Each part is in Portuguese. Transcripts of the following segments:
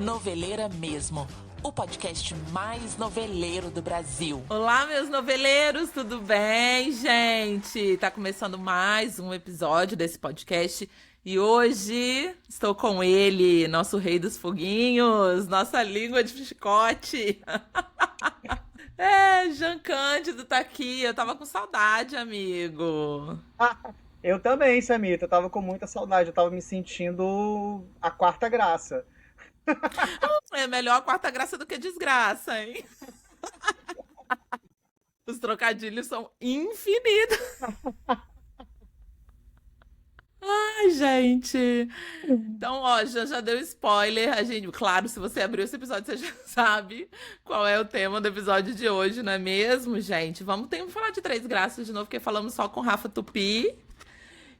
Noveleira Mesmo, o podcast mais noveleiro do Brasil. Olá, meus noveleiros, tudo bem, gente? Tá começando mais um episódio desse podcast e hoje estou com ele, nosso rei dos foguinhos, nossa língua de chicote. Jean Cândido tá aqui, eu tava com saudade, amigo. Eu também, Samita, eu tava com muita saudade, eu tava me sentindo a quarta graça. É melhor a quarta graça do que desgraça, hein? Os trocadilhos são infinitos. Ai, gente. Então, ó, já deu spoiler. Claro, se você abriu esse episódio, você já sabe qual é o tema do episódio de hoje, não é mesmo, gente? Vamos falar de Três Graças de novo, porque falamos só com Rafa Tupi.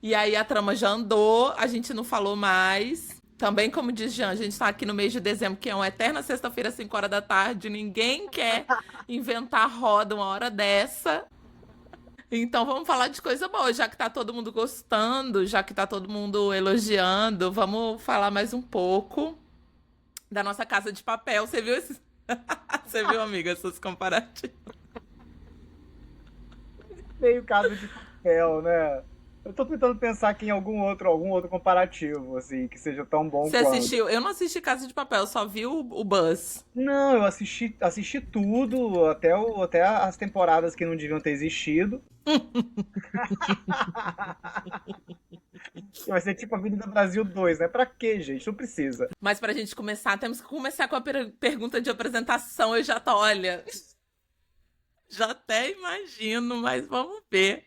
E aí a trama já andou, a gente não falou mais. Também, como diz Jean, a gente tá aqui no mês de dezembro, que é uma eterna sexta-feira, 5 horas da tarde. Ninguém quer inventar roda uma hora dessa. Então vamos falar de coisa boa, já que tá todo mundo gostando, já que tá todo mundo elogiando, vamos falar mais um pouco da nossa Casa de Papel. Você viu esse? Você viu, amiga, esses comparativos? Meio Casa de Papel, né? Eu tô tentando pensar aqui em algum outro comparativo, assim, que seja tão bom Você quanto. assistiu? Eu não assisti Casa de Papel, só vi o Buzz. Não, eu assisti tudo, até as temporadas que não deviam ter existido. Vai ser tipo a Avenida Brasil 2, né? Pra quê, gente? Não precisa. Mas pra gente começar, temos que começar com a pergunta de apresentação. Eu já tô, olha, já até imagino, mas vamos ver.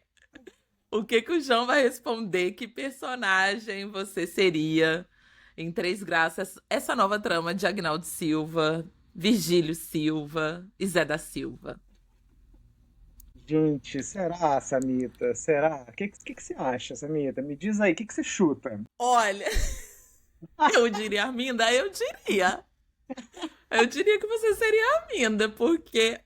O que o João vai responder? Que personagem você seria em Três Graças? Essa nova trama de Agnaldo Silva, Virgílio Silva e Zé da Silva. Gente, será, Samita? Será? O que você acha, Samita? Me diz aí, o que você chuta? Olha, eu diria Arminda, eu diria. Eu diria que você seria Arminda, porque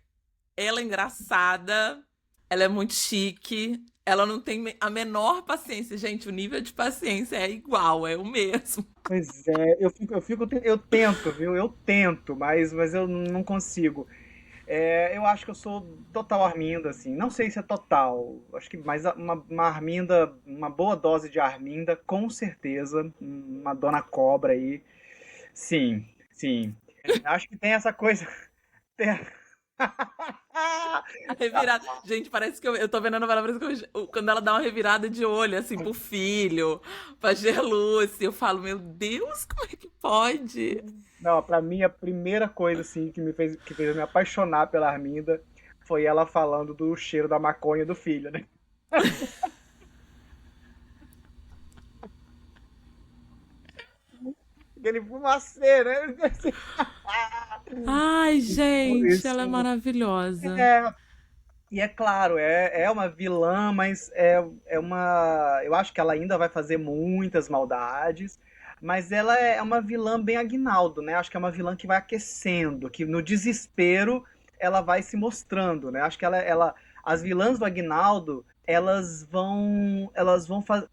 ela é engraçada, ela é muito chique, ela não tem a menor paciência. Gente, o nível de paciência é igual, é o mesmo. Pois é, eu tento, viu? Eu tento, mas eu não consigo. Eu acho que eu sou total Arminda, assim. Não sei se é total. Acho que mais uma Arminda, uma boa dose de Arminda, com certeza. Uma Dona Cobra aí. Sim, sim. Acho que tem essa coisa. tem- A revirada. Gente, parece que eu tô vendo a novela, parece que quando ela dá uma revirada de olho, assim, pro filho, pra Gerluce, eu falo, meu Deus, como é que pode? Não, pra mim a primeira coisa assim que fez eu me apaixonar pela Arminda foi ela falando do cheiro da maconha do filho, né? Aquele fumacê, né? Ai, gente, ela é Isso. maravilhosa. É, e é claro, é uma vilã, mas é uma. Eu acho que ela ainda vai fazer muitas maldades, mas ela é uma vilã bem Aguinaldo, né? Acho que é uma vilã que vai aquecendo, que no desespero ela vai se mostrando, né? Acho que as vilãs do Aguinaldo, elas vão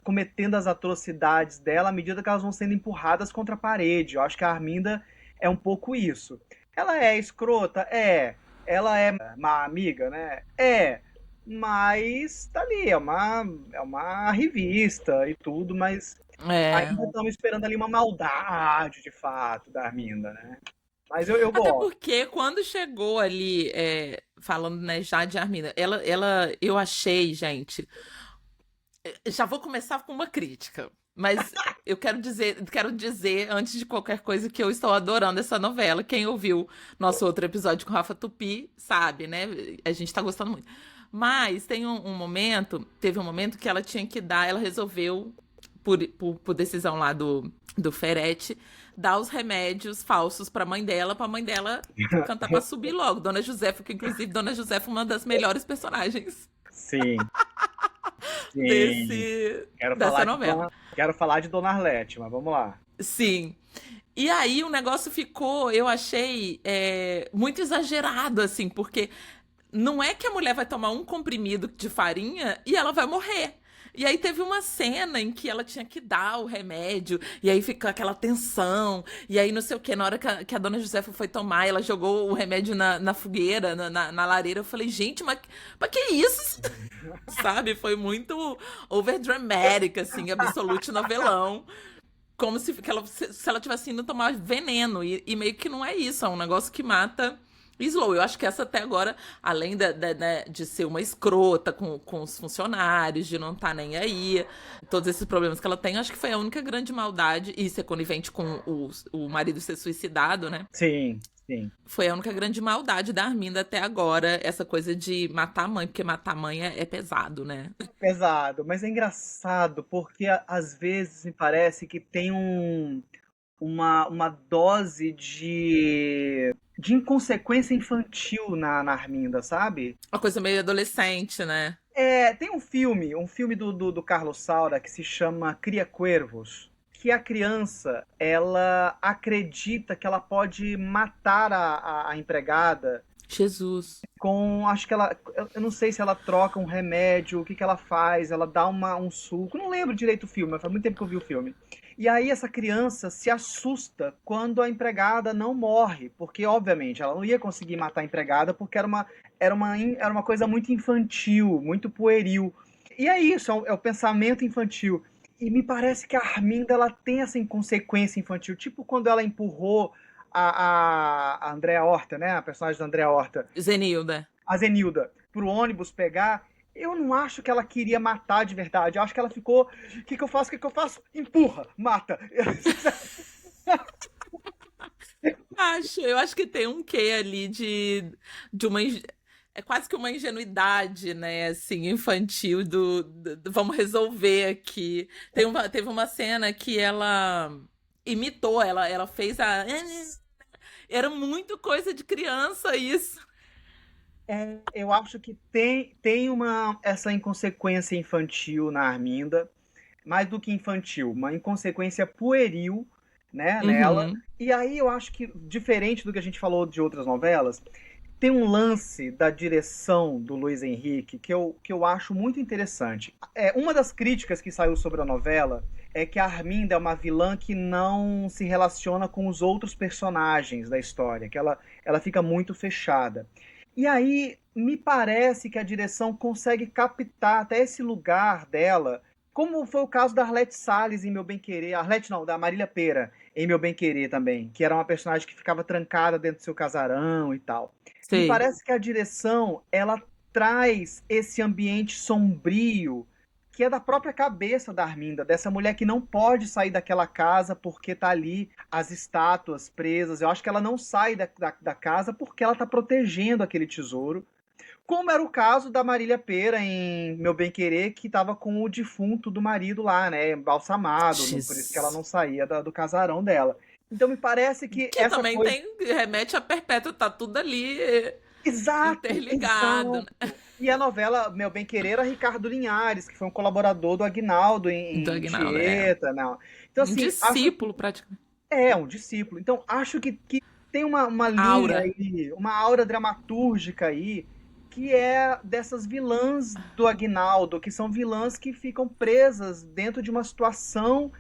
cometendo as atrocidades dela à medida que elas vão sendo empurradas contra a parede. Eu acho que a Arminda é um pouco isso. Ela é escrota? É. Ela é má amiga, né? É. Mas tá ali, é uma revista e tudo, mas É. ainda estamos esperando ali uma maldade de fato da Arminda, né? Mas eu Até gosto. porque quando chegou ali, falando, né, já de Arminda, eu achei, gente, já vou começar com uma crítica. Mas eu quero dizer, antes de qualquer coisa, que eu estou adorando essa novela. Quem ouviu nosso outro episódio com Rafa Tupi sabe, né? A gente tá gostando muito. Mas teve um momento que ela tinha que dar, ela resolveu, por decisão lá do Ferete, dar os remédios falsos pra mãe dela cantar pra subir logo. Dona Josefa, que inclusive Dona Josefa é uma das melhores personagens Sim, sim. Quero dessa falar de novela. Dona Arlete, mas vamos lá. Sim. E aí o negócio ficou, eu achei, muito exagerado, assim, porque não é que a mulher vai tomar um comprimido de farinha e ela vai morrer. E aí teve uma cena em que ela tinha que dar o remédio, e aí fica aquela tensão, e aí não sei o que, na hora que a dona Josefa foi tomar, ela jogou o remédio na fogueira, na lareira, eu falei, gente, mas que isso? Sabe? Foi muito overdramatic, assim, absolute novelão. Como se ela tivesse indo tomar veneno. E meio que não é isso, é um negócio que mata Slow. Eu acho que essa até agora, além né, de ser uma escrota com os funcionários, de não estar nem aí, todos esses problemas que ela tem, acho que foi a única grande maldade, e ser conivente com o marido ser suicidado, né? Sim, sim. Foi a única grande maldade da Arminda até agora, essa coisa de matar a mãe, porque matar a mãe é pesado, né? Pesado, mas é engraçado, porque às vezes me parece que tem uma dose de inconsequência infantil na Arminda, sabe? Uma coisa meio adolescente, né? Tem um filme do Carlos Saura que se chama Cria Cuervos, que a criança, ela acredita que ela pode matar a empregada Jesus. acho que eu não sei se ela troca um remédio, o que ela faz, ela dá um suco, não lembro direito o filme, mas faz muito tempo que eu vi o filme. E aí essa criança se assusta quando a empregada não morre, porque obviamente ela não ia conseguir matar a empregada porque era uma coisa muito infantil, muito pueril. E é isso, é o pensamento infantil. E me parece que a Arminda, ela tem essa inconsequência infantil, tipo quando ela empurrou a Andréa Horta, né, a personagem da Andréa Horta, Zenilda. a Zenilda, pro ônibus pegar. Eu não acho que ela queria matar de verdade. Eu acho que ela ficou. O que eu faço? Empurra, mata. Eu acho que tem um quê ali de uma. É quase que uma ingenuidade, né? Assim, infantil vamos resolver aqui. Teve uma cena que ela imitou, ela fez a. Era muito coisa de criança isso. Eu acho que tem essa inconsequência infantil na Arminda, mais do que infantil, uma inconsequência pueril, né, nela. Uhum. E aí eu acho que, diferente do que a gente falou de outras novelas, tem um lance da direção do Luiz Henrique que eu acho muito interessante. Uma das críticas que saiu sobre a novela é que a Arminda é uma vilã que não se relaciona com os outros personagens da história, que ela fica muito fechada. E aí, me parece que a direção consegue captar até esse lugar dela, como foi o caso da Arlete Salles em Meu Bem Querer, Arlete não, da Marília Pêra em Meu Bem Querer também, que era uma personagem que ficava trancada dentro do seu casarão e tal. Me Sei. parece que a direção, ela traz esse ambiente sombrio, que é da própria cabeça da Arminda, dessa mulher que não pode sair daquela casa porque tá ali as estátuas presas. Eu acho que ela não sai da casa porque ela tá protegendo aquele tesouro. Como era o caso da Marília Pêra em Meu Bem Querer, que estava com o defunto do marido lá, né, embalsamado, por isso que ela não saía do casarão dela. Então me parece que essa também coisa... remete a Perpétua, tá tudo ali Exato, interligado. exato. E a novela Meu Bem Querer era Ricardo Linhares, que foi um colaborador do Aguinaldo em Aguinaldo, Tieta, não. Então, assim, discípulo, praticamente. um discípulo. Então, acho que tem uma linha Aura. aí, uma aura dramatúrgica aí, que é dessas vilãs do Aguinaldo, que são vilãs que ficam presas dentro de uma situação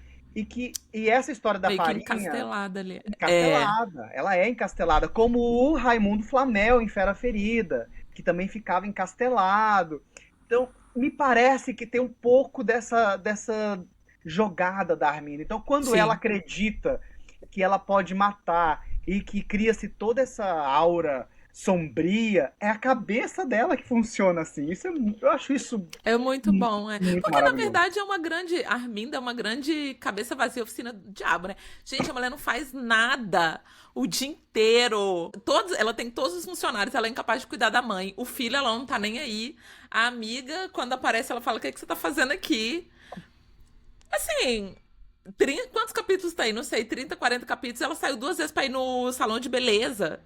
e essa história da Meio que Farinha... encastelada ali. Encastelada. Ela é encastelada, como o Raimundo Flamel em Fera Ferida, que também ficava encastelado. Então, me parece que tem um pouco dessa jogada da Arminda. Então, quando Sim. ela acredita que ela pode matar e que cria-se toda essa aura sombria, é a cabeça dela que funciona assim. Eu acho isso É muito bom, muito Porque, na maravilhoso. verdade, a Arminda é uma grande cabeça vazia, oficina do diabo, né? Gente, a mulher não faz nada o dia inteiro. Ela tem todos os funcionários, ela é incapaz de cuidar da mãe. O filho, ela não tá nem aí. A amiga, quando aparece, ela fala, o que você tá fazendo aqui? Assim... Quantos capítulos tá aí? Não sei, 30, 40 capítulos. Ela saiu 2 vezes pra ir no salão de beleza.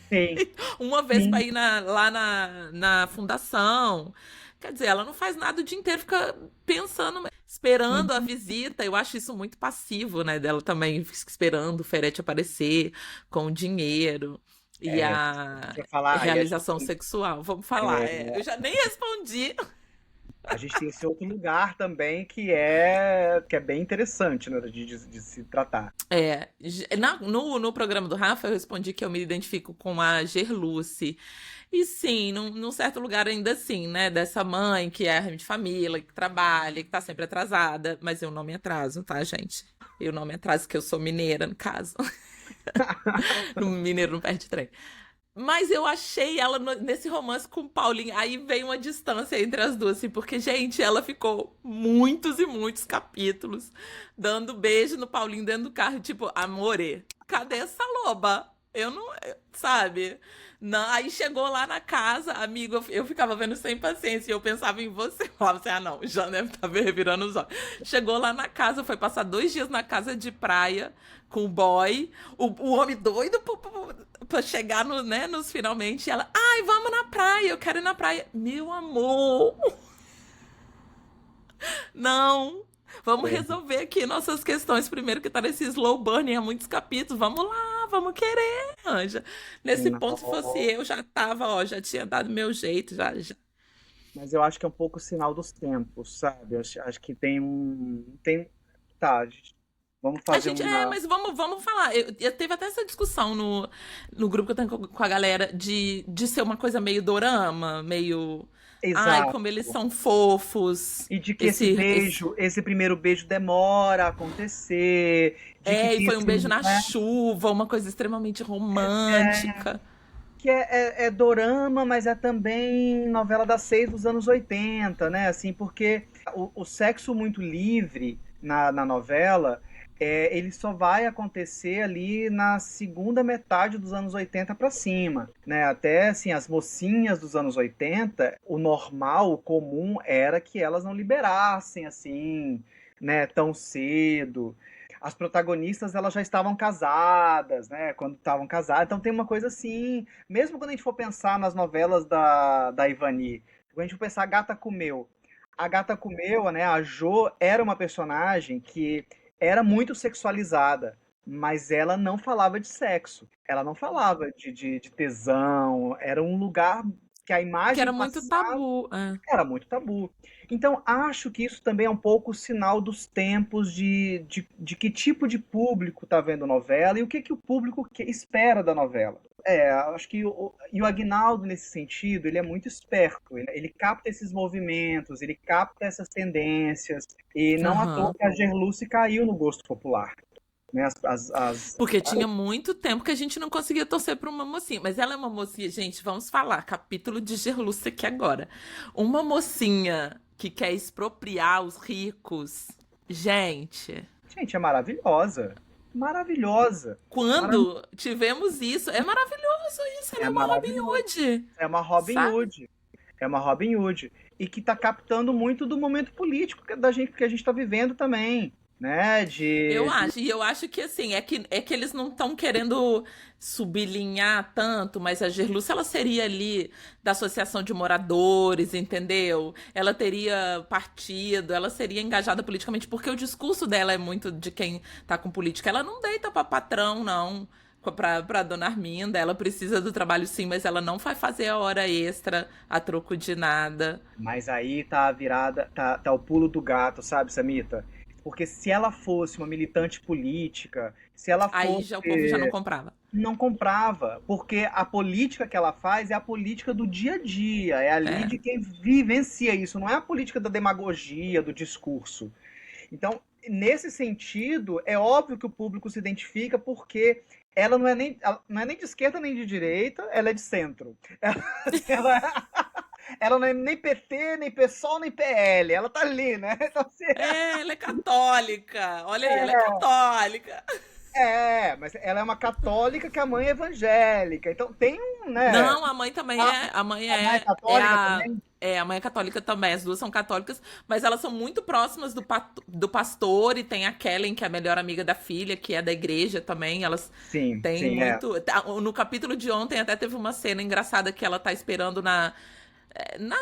Sim. Uma vez Sim. pra ir lá na fundação. Quer dizer, ela não faz nada o dia inteiro, fica pensando, esperando a visita. Eu acho isso muito passivo, né? Dela também, esperando o Ferete aparecer com o dinheiro e a Quer falar? realização sexual. Vamos falar. Eu já nem respondi. A gente tem esse outro lugar também que é bem interessante, né, de se tratar. No programa do Rafa, eu respondi que eu me identifico com a Gerluce. E sim, num certo lugar ainda assim, né? Dessa mãe que é de família, que trabalha, que tá sempre atrasada. Mas eu não me atraso, tá, gente? Eu não me atraso, porque eu sou mineira, no caso. Mineiro não perde trem. Mas eu achei ela nesse romance com o Paulinho. Aí veio uma distância entre as duas, assim, porque, gente, ela ficou muitos e muitos capítulos dando beijo no Paulinho dentro do carro, tipo, amore, cadê essa loba? Eu não. Sabe? Não, aí chegou lá na casa, amigo, eu ficava vendo sem paciência e eu pensava em você. Eu falava assim, não, já deve estar revirando os olhos. Chegou lá na casa, foi passar 2 dias na casa de praia com o boy, o homem doido pra chegar né, nos finalmente. E ela, ai, vamos na praia, eu quero ir na praia. Meu amor, não. Vamos resolver aqui nossas questões primeiro, que tá nesse slow burn há muitos capítulos. Vamos lá, vamos querer, Anja. Nesse ponto, se fosse eu, já tava, já tinha dado meu jeito, já. Mas eu acho que é um pouco sinal dos tempos, sabe? Acho que tá, vamos fazer Mas vamos falar. Eu teve até essa discussão no grupo que eu tenho com a galera de ser uma coisa meio dorama, meio. Ai, Exato. como eles são fofos. E de que esse primeiro beijo demora a acontecer. E foi um beijo na chuva, uma coisa extremamente romântica. Que é dorama, mas é também novela das 6 dos anos 80, né? Assim, porque o sexo muito livre na novela, ele só vai acontecer ali na segunda metade dos anos 80 para cima, né? Até assim, as mocinhas dos anos 80, o normal, o comum era que elas não liberassem assim, né, tão cedo. As protagonistas, elas já estavam casadas, né? Quando estavam casadas. Então tem uma coisa assim, mesmo quando a gente for pensar nas novelas da Ivani, quando a gente for pensar a Gata Comeu. A Gata Comeu, né? A Jo era uma personagem que era muito sexualizada, mas ela não falava de sexo. Ela não falava de tesão. Era um lugar que a imagem que era muito tabu. Era muito tabu. Então, acho que isso também é um pouco sinal dos tempos de que tipo de público está vendo novela e o que o público espera da novela. Acho que o Aguinaldo, nesse sentido, ele é muito esperto. Ele capta esses movimentos, ele capta essas tendências. E não à toa que a Gerluce caiu no gosto popular. Né? Porque tinha muito tempo que a gente não conseguia torcer para uma mocinha. Mas ela é uma mocinha, gente, vamos falar. Capítulo de Gerluce aqui agora. Uma mocinha que quer expropriar os ricos. Gente, é maravilhosa. Maravilhosa. Quando tivemos isso, é maravilhoso isso. Ela é uma Robin Hood. É uma Robin Hood. É uma Robin Hood. E que está captando muito do momento político da gente, que a gente está vivendo também. Né, eu acho que assim, é que eles não estão querendo sublinhar tanto, mas a Gerluce, ela seria ali da associação de moradores, entendeu? Ela teria partido, ela seria engajada politicamente, porque o discurso dela é muito de quem tá com política. Ela não deita pra patrão, não, pra dona Arminda, ela precisa do trabalho sim, mas ela não vai fazer a hora extra a troco de nada. Mas aí tá a virada, tá o pulo do gato, sabe, Samita? Porque se ela fosse uma militante política, se ela fosse... Aí já o povo já não comprava. Não comprava, porque a política que ela faz é a política do dia a dia, é ali de quem vivencia isso, não é a política da demagogia, do discurso. Então, nesse sentido, é óbvio que o público se identifica porque ela não é nem de esquerda nem de direita, ela é de centro. Ela não é nem PT, nem PSOL, nem PL. Ela tá ali, né? Então, ela é católica. Olha aí, ela é católica. Mas ela é uma católica que a mãe é evangélica. Então tem um, né? Não, a mãe também é. A mãe é católica também? A mãe é católica também. As duas são católicas, mas elas são muito próximas do pastor. E tem a Kellen, que é a melhor amiga da filha, que é da igreja também. Elas têm muito. No capítulo de ontem até teve uma cena engraçada que ela tá esperando na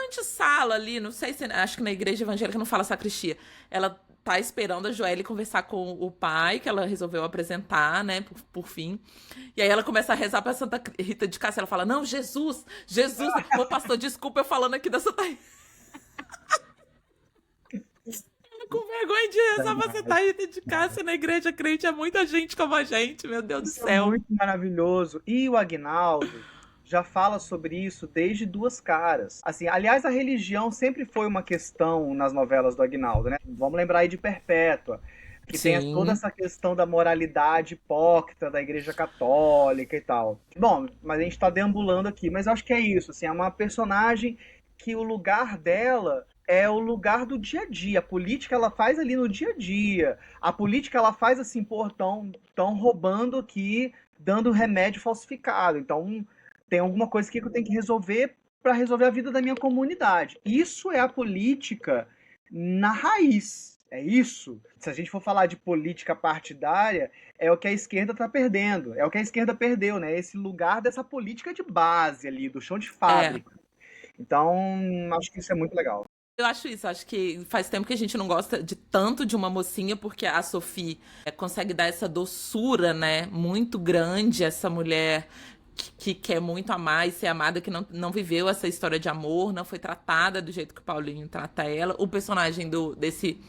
antessala ali, não sei se... Acho que na igreja evangélica não fala sacristia. Ela tá esperando a Joelle conversar com o pai, que ela resolveu apresentar, né, por fim. E aí ela começa a rezar pra Santa Rita de Cássia. Ela fala, não, Jesus! Ô pastor, desculpa eu falando aqui da Santa Rita. com vergonha de rezar pra sentar e dedicar-se na igreja crente. É muita gente como a gente, meu Deus do Isso é céu. muito maravilhoso. E o Aguinaldo já fala sobre isso desde Duas Caras. Assim, aliás, a religião sempre foi uma questão nas novelas do Aguinaldo, né? Vamos lembrar aí de Perpétua, que tem toda Sim. essa questão da moralidade hipócrita da Igreja Católica e tal. Bom, mas a gente tá deambulando aqui, mas eu acho que é isso, assim, é uma personagem que o lugar dela é o lugar do dia a dia. A política ela faz ali no dia a dia. A política ela faz assim, pô, tão roubando aqui, dando remédio falsificado. Então, tem alguma coisa aqui que eu tenho que resolver para resolver a vida da minha comunidade. Isso é a política na raiz. É isso. Se a gente for falar de política partidária, é o que a esquerda está perdendo. É o que a esquerda perdeu, né? Esse lugar dessa política de base ali, do chão de É. fábrica. Então, acho que isso é muito legal. Eu acho isso, acho que faz tempo que a gente não gosta de tanto de uma mocinha, porque a Sophie consegue dar essa doçura, né? Muito grande, essa mulher que quer muito amar e ser amada, que não viveu essa história de amor, não foi tratada do jeito que o Paulinho trata ela. O personagem desse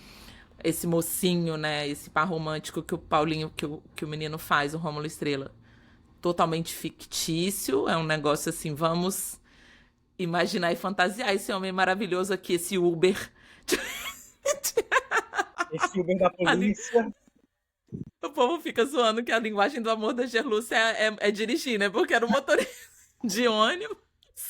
esse mocinho, né? Esse par romântico que o Paulinho, que o menino faz, o Rômulo Estrela, totalmente fictício. É um negócio assim, vamos imaginar e fantasiar esse homem maravilhoso aqui, esse Uber. Esse Uber da Ali, polícia. o povo fica zoando que a linguagem do amor da Gerlúcia é dirigir, né? Porque era um motorista de ônibus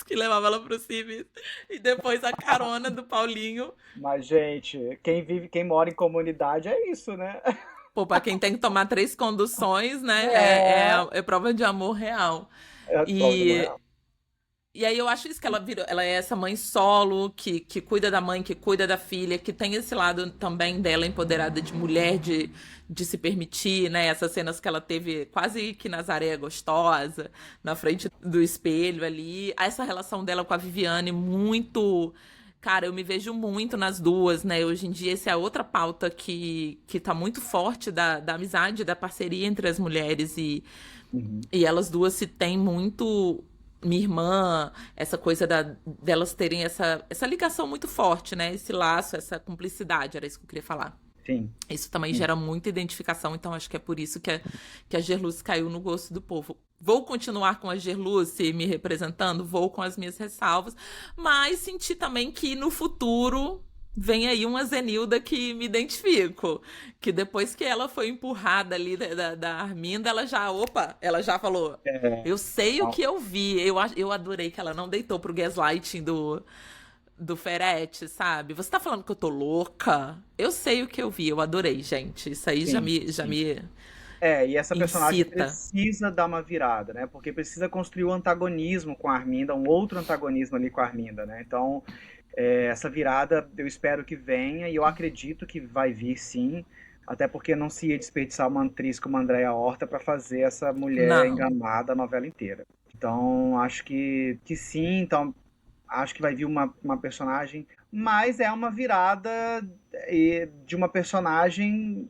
que levava ela pro serviço. E depois a carona do Paulinho. Mas, gente, quem mora em comunidade é isso, né? Pô, pra quem tem que tomar 3 conduções, né? É, É prova de amor real. é prova de amor E, real. e aí eu acho isso que ela virou. Ela é essa mãe solo, que cuida da mãe, que cuida da filha, que tem esse lado também dela empoderada de mulher, de se permitir, né? Essas cenas que ela teve quase que Nazaré é gostosa, na frente do espelho ali. Essa relação dela com a Viviane, muito. Cara, eu me vejo muito nas duas, né? Hoje em dia, essa é a outra pauta que tá muito forte da amizade, da parceria entre as mulheres. Uhum. E elas duas se têm muito. Minha irmã, essa coisa delas terem essa ligação muito forte, né? Esse laço, essa cumplicidade, era isso que eu queria falar. Sim, Isso também sim. gera muita identificação, então acho que é por isso que a Gerluce caiu no gosto do povo. Vou continuar com a Gerluce me representando, vou com as minhas ressalvas, mas senti também que no futuro vem aí uma Zenilda que me identifico. Que depois que ela foi empurrada ali da Arminda, ela já falou. É, Eu sei o não, que eu vi. Eu adorei que ela não deitou pro gaslighting do Ferete, sabe? Você tá falando que eu tô louca? Eu sei o que eu vi, eu adorei, gente. Isso aí sim, já sim. me E essa personagem incita. precisa dar uma virada, né? Porque precisa construir o antagonismo com a Arminda, um outro antagonismo ali com a Arminda, né? Então, essa virada eu espero que venha e eu acredito que vai vir sim, até porque não se ia desperdiçar uma atriz como a Andréa Horta para fazer essa mulher Não. engamada a novela inteira. Então, acho que sim, então acho que vai vir uma personagem, mas é uma virada de uma personagem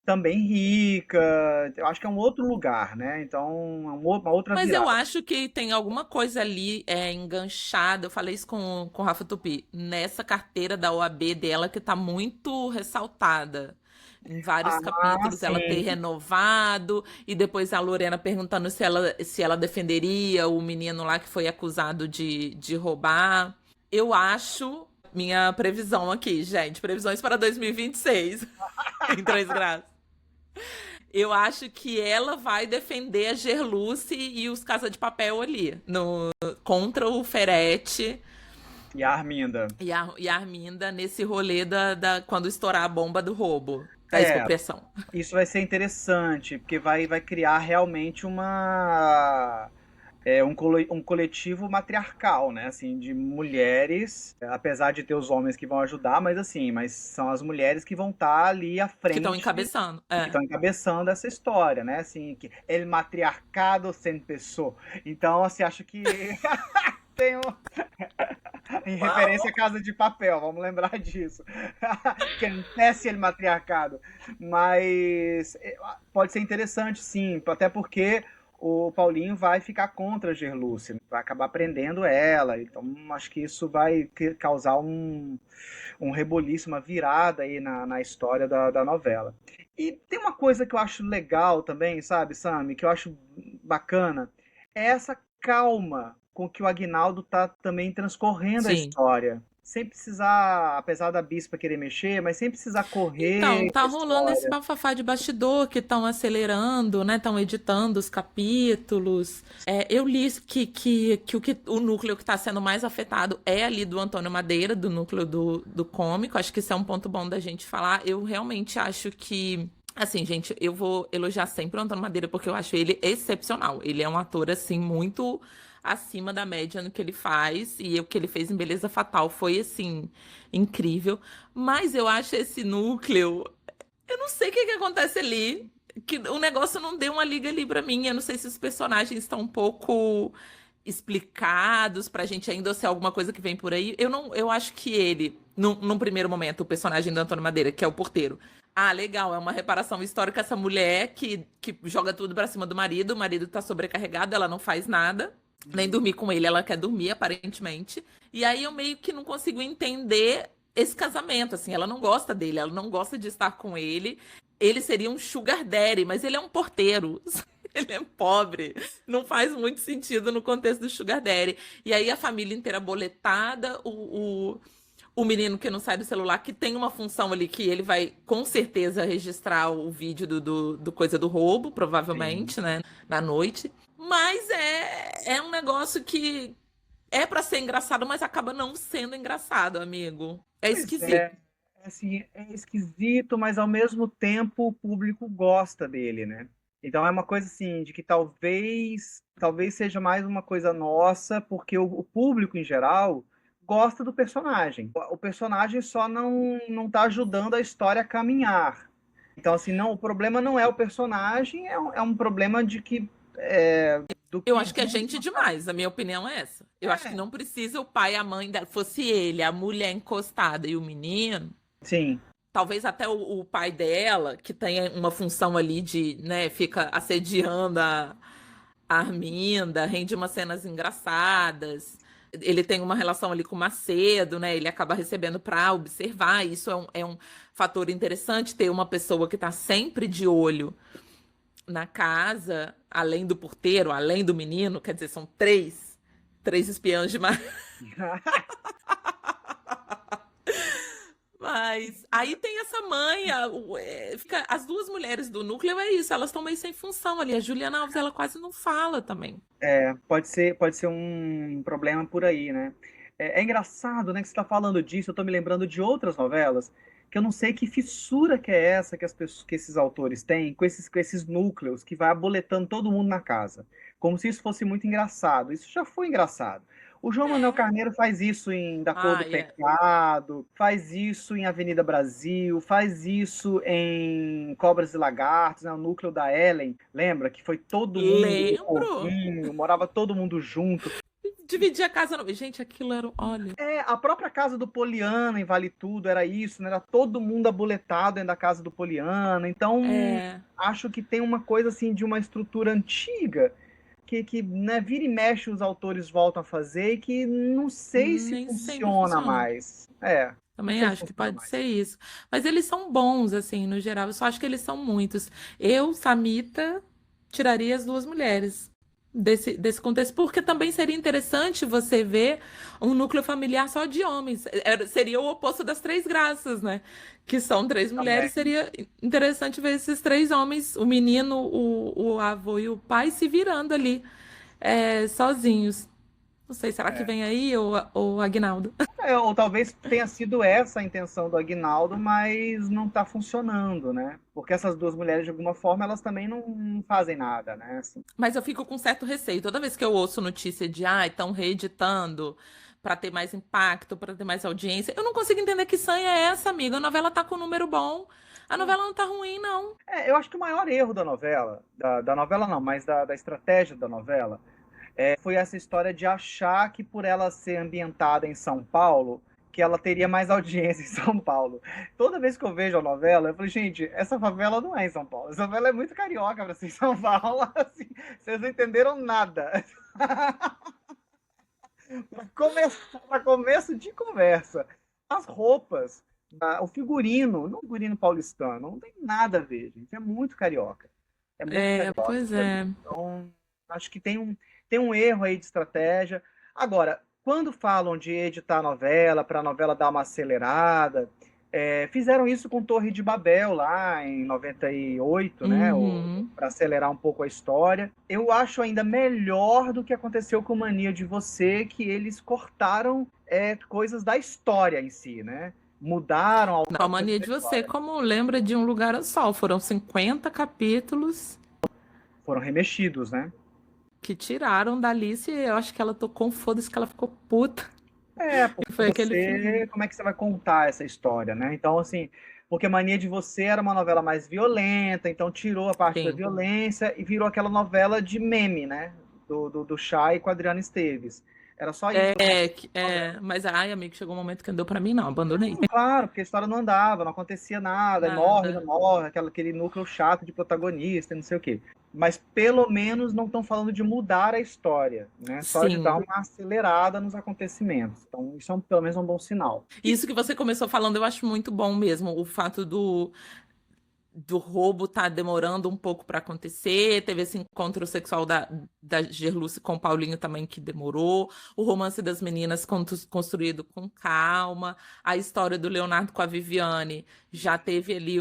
também rica. Eu acho que é um outro lugar, né? Então, uma outra Mas eu virada. acho que tem alguma coisa ali enganchada. Eu falei isso com o Rafa Tupi. Nessa carteira da OAB dela que tá muito ressaltada. Em vários Ah, capítulos ela ter sim. renovado, e depois a Lorena perguntando se ela defenderia o menino lá que foi acusado de roubar. Eu acho. Minha previsão aqui, gente. Previsões para 2026. Em 3 graus. Eu acho que ela vai defender a Gerluce e os Casa de Papel ali, contra o Ferete E a Arminda. e a Arminda nesse rolê quando estourar a bomba do roubo, da É, expropriação. isso vai ser interessante, porque vai criar realmente um coletivo matriarcal, né? Assim, de mulheres, apesar de ter os homens que vão ajudar, mas são as mulheres que vão estar ali à Que estão frente, encabeçando. que estão encabeçando essa história, né? Assim, que el matriarcado se empezó. Então, assim, acho que tem em referência à Casa de Papel, vamos lembrar disso. Que empece el matriarcado. Mas pode ser interessante, sim, até porque o Paulinho vai ficar contra a Gerlúcia, vai acabar prendendo ela. Então, acho que isso vai causar um reboliço, uma virada aí na história da novela. E tem uma coisa que eu acho legal também, sabe, Sami, que eu acho bacana, é essa calma com que o Aguinaldo tá também transcorrendo a Sim. história. Sem precisar, apesar da Bispa querer mexer, mas sem precisar Então, correr tá com a rolando esse história. bafafá de bastidor que estão acelerando, né? Estão editando os capítulos. Eu li o núcleo que está sendo mais afetado é ali do Antônio Madeira, do núcleo do cômico. Acho que isso é um ponto bom da gente falar. Eu realmente acho que. Assim, gente, eu vou elogiar sempre o Antônio Madeira porque eu acho ele excepcional. Ele é um ator, assim, muito acima da média no que ele faz. E o que ele fez em Beleza Fatal foi, assim, incrível. Mas eu acho esse núcleo. Eu não sei o que acontece ali. Que o negócio não deu uma liga ali pra mim. Eu não sei se os personagens estão um pouco explicados pra gente ainda ou se é alguma coisa que vem por aí. Eu acho que ele, num primeiro momento, o personagem do Antônio Madeira, que é o porteiro. Ah, legal, é uma reparação histórica essa mulher que joga tudo pra cima do marido, o marido tá sobrecarregado, ela não faz nada, nem dormir com ele, ela quer dormir, aparentemente. E aí eu meio que não consigo entender esse casamento, assim, ela não gosta dele, ela não gosta de estar com ele. Ele seria um sugar daddy, mas ele é um porteiro. Ele é pobre. Não faz muito sentido no contexto do sugar daddy. E aí a família inteira boletada, o menino que não sai do celular, que tem uma função ali que ele vai com certeza registrar o vídeo do coisa do roubo, Sim. provavelmente, né? Na noite. Mas é um negócio que é pra ser engraçado, mas acaba não sendo engraçado, amigo. É Pois esquisito. é, assim, é esquisito, mas ao mesmo tempo o público gosta dele, né? Então é uma coisa assim, de que talvez seja mais uma coisa nossa, porque o público em geral gosta do personagem. O personagem só não tá ajudando a história a caminhar. Então, assim, não, o problema não é o personagem, é um problema de que do Eu que acho que é gente demais, a minha opinião é essa. Eu acho que é, não precisa o pai e a mãe dela. Fosse ele, a mulher encostada e o menino, sim. talvez até o pai dela, que tem uma função ali de, né, fica assediando a Arminda, rende umas cenas engraçadas. Ele tem uma relação ali com o Macedo, né? Ele acaba recebendo para observar. Isso é um fator interessante, ter uma pessoa que está sempre de olho na casa, além do porteiro, além do menino, quer dizer, são três espiãs demais. Mas aí tem essa mãe, as duas mulheres do núcleo é isso, elas estão meio sem função ali. A Juliana Alves, ela quase não fala também. Pode ser um problema por aí, né? É engraçado, né, que você está falando disso. Eu estou me lembrando de outras novelas que eu não sei que fissura que é essa que que esses autores têm com esses núcleos que vai aboletando todo mundo na casa, como se isso fosse muito engraçado. Isso já foi engraçado. O João Manuel É. Carneiro faz isso em Da Cor do Ah, é. Pecado, faz isso em Avenida Brasil, faz isso em Cobras e Lagartos, né, o núcleo da Ellen. Lembra que foi todo mundo no Lembro. convínio, morava todo mundo junto. Dividir a casa. Gente, aquilo era. Olha. A própria casa do Poliana em Vale Tudo era isso, né? Era todo mundo aboletado dentro da casa do Poliana. Então, É. acho que tem uma coisa assim de uma estrutura antiga que né, vira e mexe os autores voltam a fazer e que não sei se Nem sempre funciona funciona. mais. Não Também sei se acho que funciona pode ser mais. isso. Mas eles são bons, assim, no geral. Eu só acho que eles são muitos. Eu, Samita, tiraria as duas mulheres desse contexto, porque também seria interessante você ver um núcleo familiar só de homens. Seria o oposto das Três Graças, né? Que são três mulheres. Também. Seria interessante ver esses três homens, o menino, o avô e o pai, se virando ali, sozinhos. Não sei, será que É. vem aí, ou Agnaldo? Ou talvez tenha sido essa a intenção do Aguinaldo, mas não está funcionando, né? Porque essas duas mulheres, de alguma forma, elas também não fazem nada, né? Assim, Mas eu fico com certo receio. Toda vez que eu ouço notícia de, estão reeditando para ter mais impacto, para ter mais audiência, eu não consigo entender que sanha é essa, amiga. A novela tá com um número bom. A novela não tá ruim, não. eu acho que o maior erro da novela, da novela não, mas da estratégia da novela, foi essa história de achar que por ela ser ambientada em São Paulo, que ela teria mais audiência em São Paulo. Toda vez que eu vejo a novela, eu falei, gente, essa favela não é em São Paulo. Essa novela é muito carioca para ser em São Paulo. Assim, vocês não entenderam nada. Para começo de conversa, as roupas, o figurino, não figurino paulistano, não tem nada a ver, gente. É muito carioca. É muito carioca Pois isso ali. é. Então, acho que tem um erro aí de estratégia. Agora, quando falam de editar a novela, para a novela dar uma acelerada, fizeram isso com Torre de Babel lá em 98, né? Uhum. Para acelerar um pouco a história. Eu acho ainda melhor do que aconteceu com Mania de Você, que eles cortaram coisas da história em si, né? Mudaram Não, a alguma coisa mania da de você, história. como lembra de Um Lugar ao Sol, foram 50 capítulos Foram remexidos, né? que tiraram da Alice e eu acho que ela tocou um foda-se que ela ficou puta. Porque E foi aquele fim. como é que você vai contar essa história, né? Então, assim, porque Mania de Você era uma novela mais violenta, então tirou a parte da Sim. violência e virou aquela novela de meme, né? Do Chay com a Adriana Esteves. Era só isso. Mas ai, amigo, chegou um momento que não deu pra mim, não, abandonei. Claro, porque a história não andava, não acontecia nada, e morre, não Nada. morre, aquele núcleo chato de protagonista, não sei o quê. Mas pelo menos não estão falando de mudar a história, né? Só de dar Sim. uma acelerada nos acontecimentos. Então, isso pelo menos um bom sinal. Isso que você começou falando, eu acho muito bom mesmo. O fato do roubo tá demorando um pouco para acontecer. Teve esse encontro sexual da Gerluce com o Paulinho também que demorou. O romance das meninas construído com calma. A história do Leonardo com a Viviane já teve ali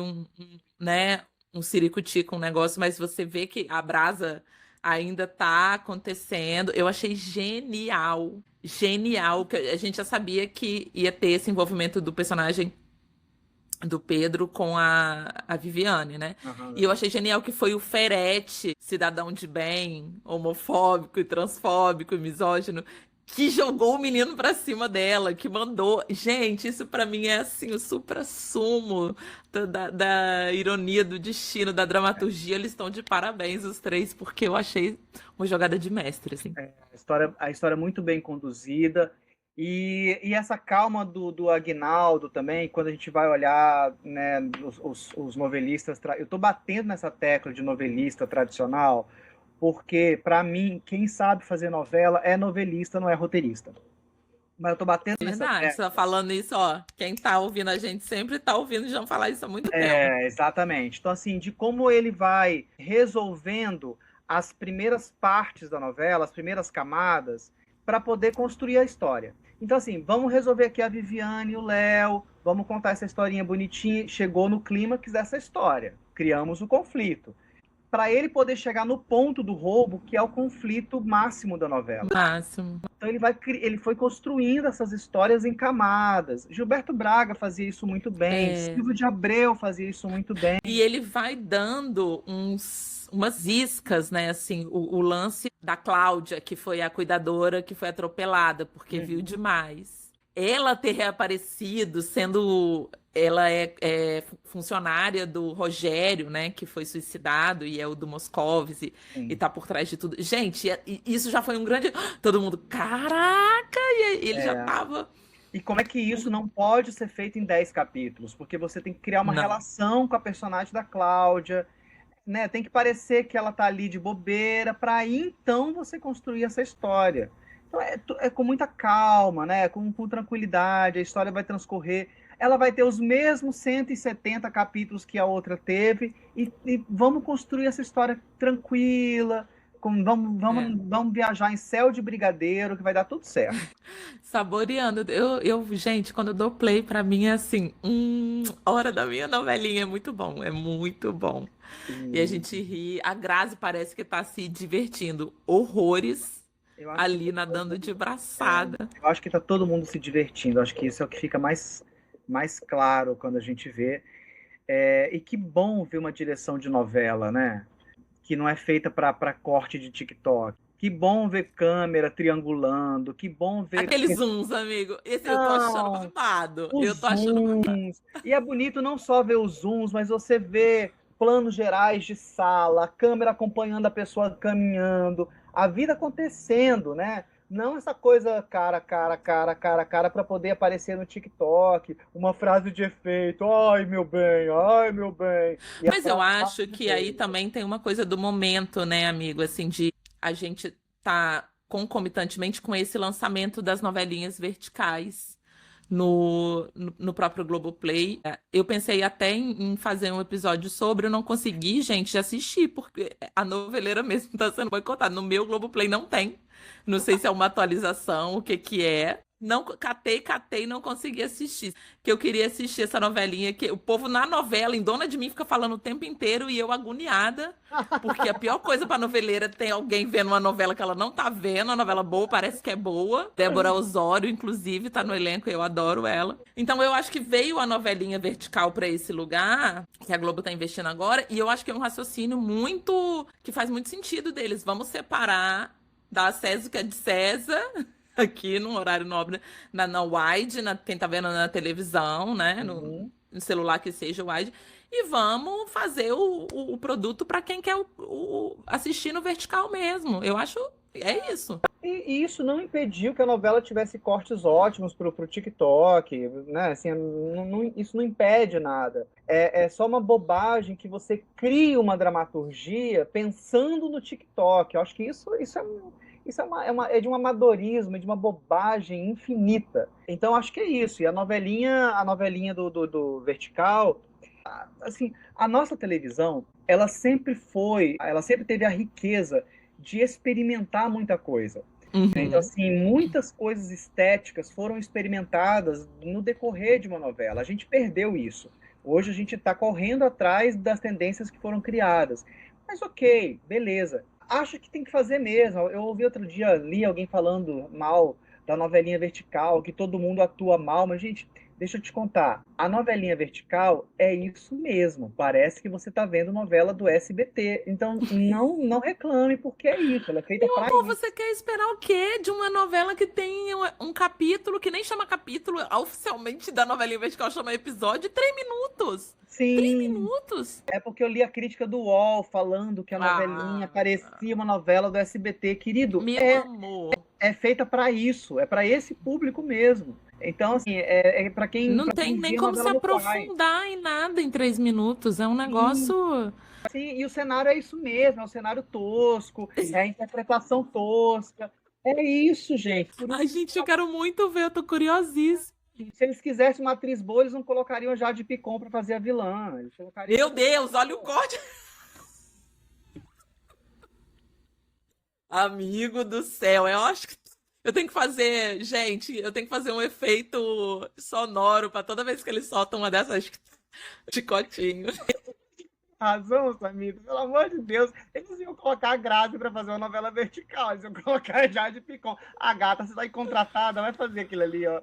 né, um ciricutico, um negócio, mas você vê que a brasa ainda tá acontecendo. Eu achei genial. Genial, que a gente já sabia que ia ter esse envolvimento do personagem do Pedro com a Viviane, né? E eu Aham. achei genial que foi o Ferete, cidadão de bem, homofóbico e transfóbico e misógino, que jogou o menino pra cima dela, que mandou. Gente, isso pra mim é assim, o suprassumo da ironia do destino, da dramaturgia. Eles estão de parabéns, os três, porque eu achei uma jogada de mestre, assim. A história é muito bem conduzida. E essa calma do Aguinaldo também, quando a gente vai olhar, né, os novelistas. Eu estou batendo nessa tecla de novelista tradicional, porque, para mim, quem sabe fazer novela é novelista, não é roteirista. Mas eu estou batendo nessa Verdade, você tá tecla. falando isso, ó. Quem tá ouvindo a gente sempre tá ouvindo já falar isso há muito tempo. Exatamente. Então, assim, de como ele vai resolvendo as primeiras partes da novela, as primeiras camadas, para poder construir a história. Então, assim, vamos resolver aqui a Viviane e o Léo, vamos contar essa historinha bonitinha. Chegou no clímax dessa história, criamos o conflito. Para ele poder chegar no ponto do roubo, que é o conflito máximo da novela. Máximo. Então ele foi construindo essas histórias em camadas. Gilberto Braga fazia isso muito bem, É. Silvio de Abreu fazia isso muito bem. E ele vai dando umas iscas, né? Assim, o lance da Cláudia, que foi a cuidadora que foi atropelada porque viu Uhum. demais. Ela ter reaparecido, sendo. Ela é funcionária do Rogério, né? Que foi suicidado, e é o do Moscovis, e Sim. tá por trás de tudo. Gente, isso já foi um grande. Todo mundo, caraca! E ele já É. tava. E como é que isso não pode ser feito em 10 capítulos? Porque você tem que criar uma Não. relação com a personagem da Cláudia, né? Tem que parecer que ela tá ali de bobeira, para aí então você construir essa história. Então é com muita calma, né? Com tranquilidade, a história vai transcorrer. Ela vai ter os mesmos 170 capítulos que a outra teve, e vamos construir essa história tranquila. É. Vamos viajar em céu de brigadeiro, que vai dar tudo certo. Saboreando. Gente, quando eu dou play, pra mim é assim, hora da minha novelinha. É muito bom, é muito bom. E a E gente ri. A Grazi parece que tá se divertindo horrores eu acho que ali nadando de é, braçada. eu acho que está todo mundo se divertindo. Acho que isso é o que fica mais claro quando a gente vê. E que bom ver uma direção de novela, né? Que não é feita para corte de TikTok. Que bom ver câmera triangulando. Que bom ver. Aqueles zooms, amigo. Esse eu tô achando Não, babado. Eu os tô achando babado. zooms. E é bonito não só ver os zooms, mas você vê planos gerais de sala, a câmera acompanhando a pessoa caminhando, a vida acontecendo, né? Não essa coisa cara pra poder aparecer no TikTok, uma frase de efeito, ai meu bem. E a Mas eu frase acho passa de que aí vez. também tem uma coisa do momento, né, amigo? Assim, de a gente tá concomitantemente com esse lançamento das novelinhas verticais no próprio Globoplay. Eu pensei até em fazer um episódio sobre, eu não consegui, gente, assistir, porque a noveleira mesmo tá sendo boicotada. No meu Globoplay não tem. Não sei se é uma atualização, o que que é. Não catei, não consegui assistir. Que eu queria assistir essa novelinha que o povo na novela, em Dona de Mim, fica falando o tempo inteiro e eu agoniada, porque a pior coisa pra noveleira é ter alguém vendo uma novela que ela não tá vendo, uma novela boa, parece que é boa. Débora Osório, inclusive, tá no elenco, eu adoro ela. Então eu acho que veio a novelinha vertical pra esse lugar, que a Globo tá investindo agora, e eu acho que é um raciocínio muito que faz muito sentido deles. Vamos separar da César o que é de César aqui no horário nobre, na wide, quem tá vendo na televisão, né? Uhum. No celular que seja wide. E vamos fazer o produto para quem quer assistir no vertical mesmo. Eu acho. É isso. E isso não impediu que a novela tivesse cortes ótimos pro TikTok, né? Assim, isso não impede nada. É só uma bobagem que você cria uma dramaturgia pensando no TikTok. Eu acho que isso é de um amadorismo, de uma bobagem infinita. Então, acho que é isso. E a novelinha do Vertical, assim, a nossa televisão, ela sempre teve a riqueza de experimentar muita coisa. Então, Uhum. assim, muitas coisas estéticas foram experimentadas no decorrer de uma novela. A gente perdeu isso. Hoje a gente está correndo atrás das tendências que foram criadas. Mas ok, beleza. Acho que tem que fazer mesmo. Eu ouvi outro dia, li alguém falando mal da novelinha vertical, que todo mundo atua mal, mas, gente, deixa eu te contar. A novelinha vertical é isso mesmo. Parece que você está vendo novela do SBT. Então, não reclame, porque é isso. Ela é feita Meu para amor, você isso. quer esperar o quê de uma novela que tem um capítulo que nem chama capítulo, oficialmente da novelinha vertical chama episódio, 3 minutos? Três Sim, minutos? é porque eu li a crítica do UOL falando que a novelinha Ah, parecia uma novela do SBT. Querido, meu amor. é feita para isso, é para esse público mesmo. Então, assim, é para quem, Não para tem quem nem vê a como se novela no pai. aprofundar em nada em 3 minutos. É um Sim, negócio. sim, e o cenário é isso mesmo, é um cenário tosco, é a interpretação tosca. É isso, gente. Por isso Ai, gente, eu quero muito ver, eu tô curiosíssima. que, se eles quisessem uma atriz boa, eles não colocariam a Jade Picon para fazer a vilã. Eles colocariam Meu outra Deus, olha o pessoa. corte. Amigo do céu, eu acho que eu tenho que fazer, gente, eu tenho que fazer um efeito sonoro pra toda vez que eles soltam uma dessas chicotinhos. Razão, Samir, pelo amor de Deus. Eles iam colocar a Grazi para fazer uma novela vertical, eles iam colocar a Jade Picon. A gata, você tá aí contratada, vai fazer aquilo ali, ó.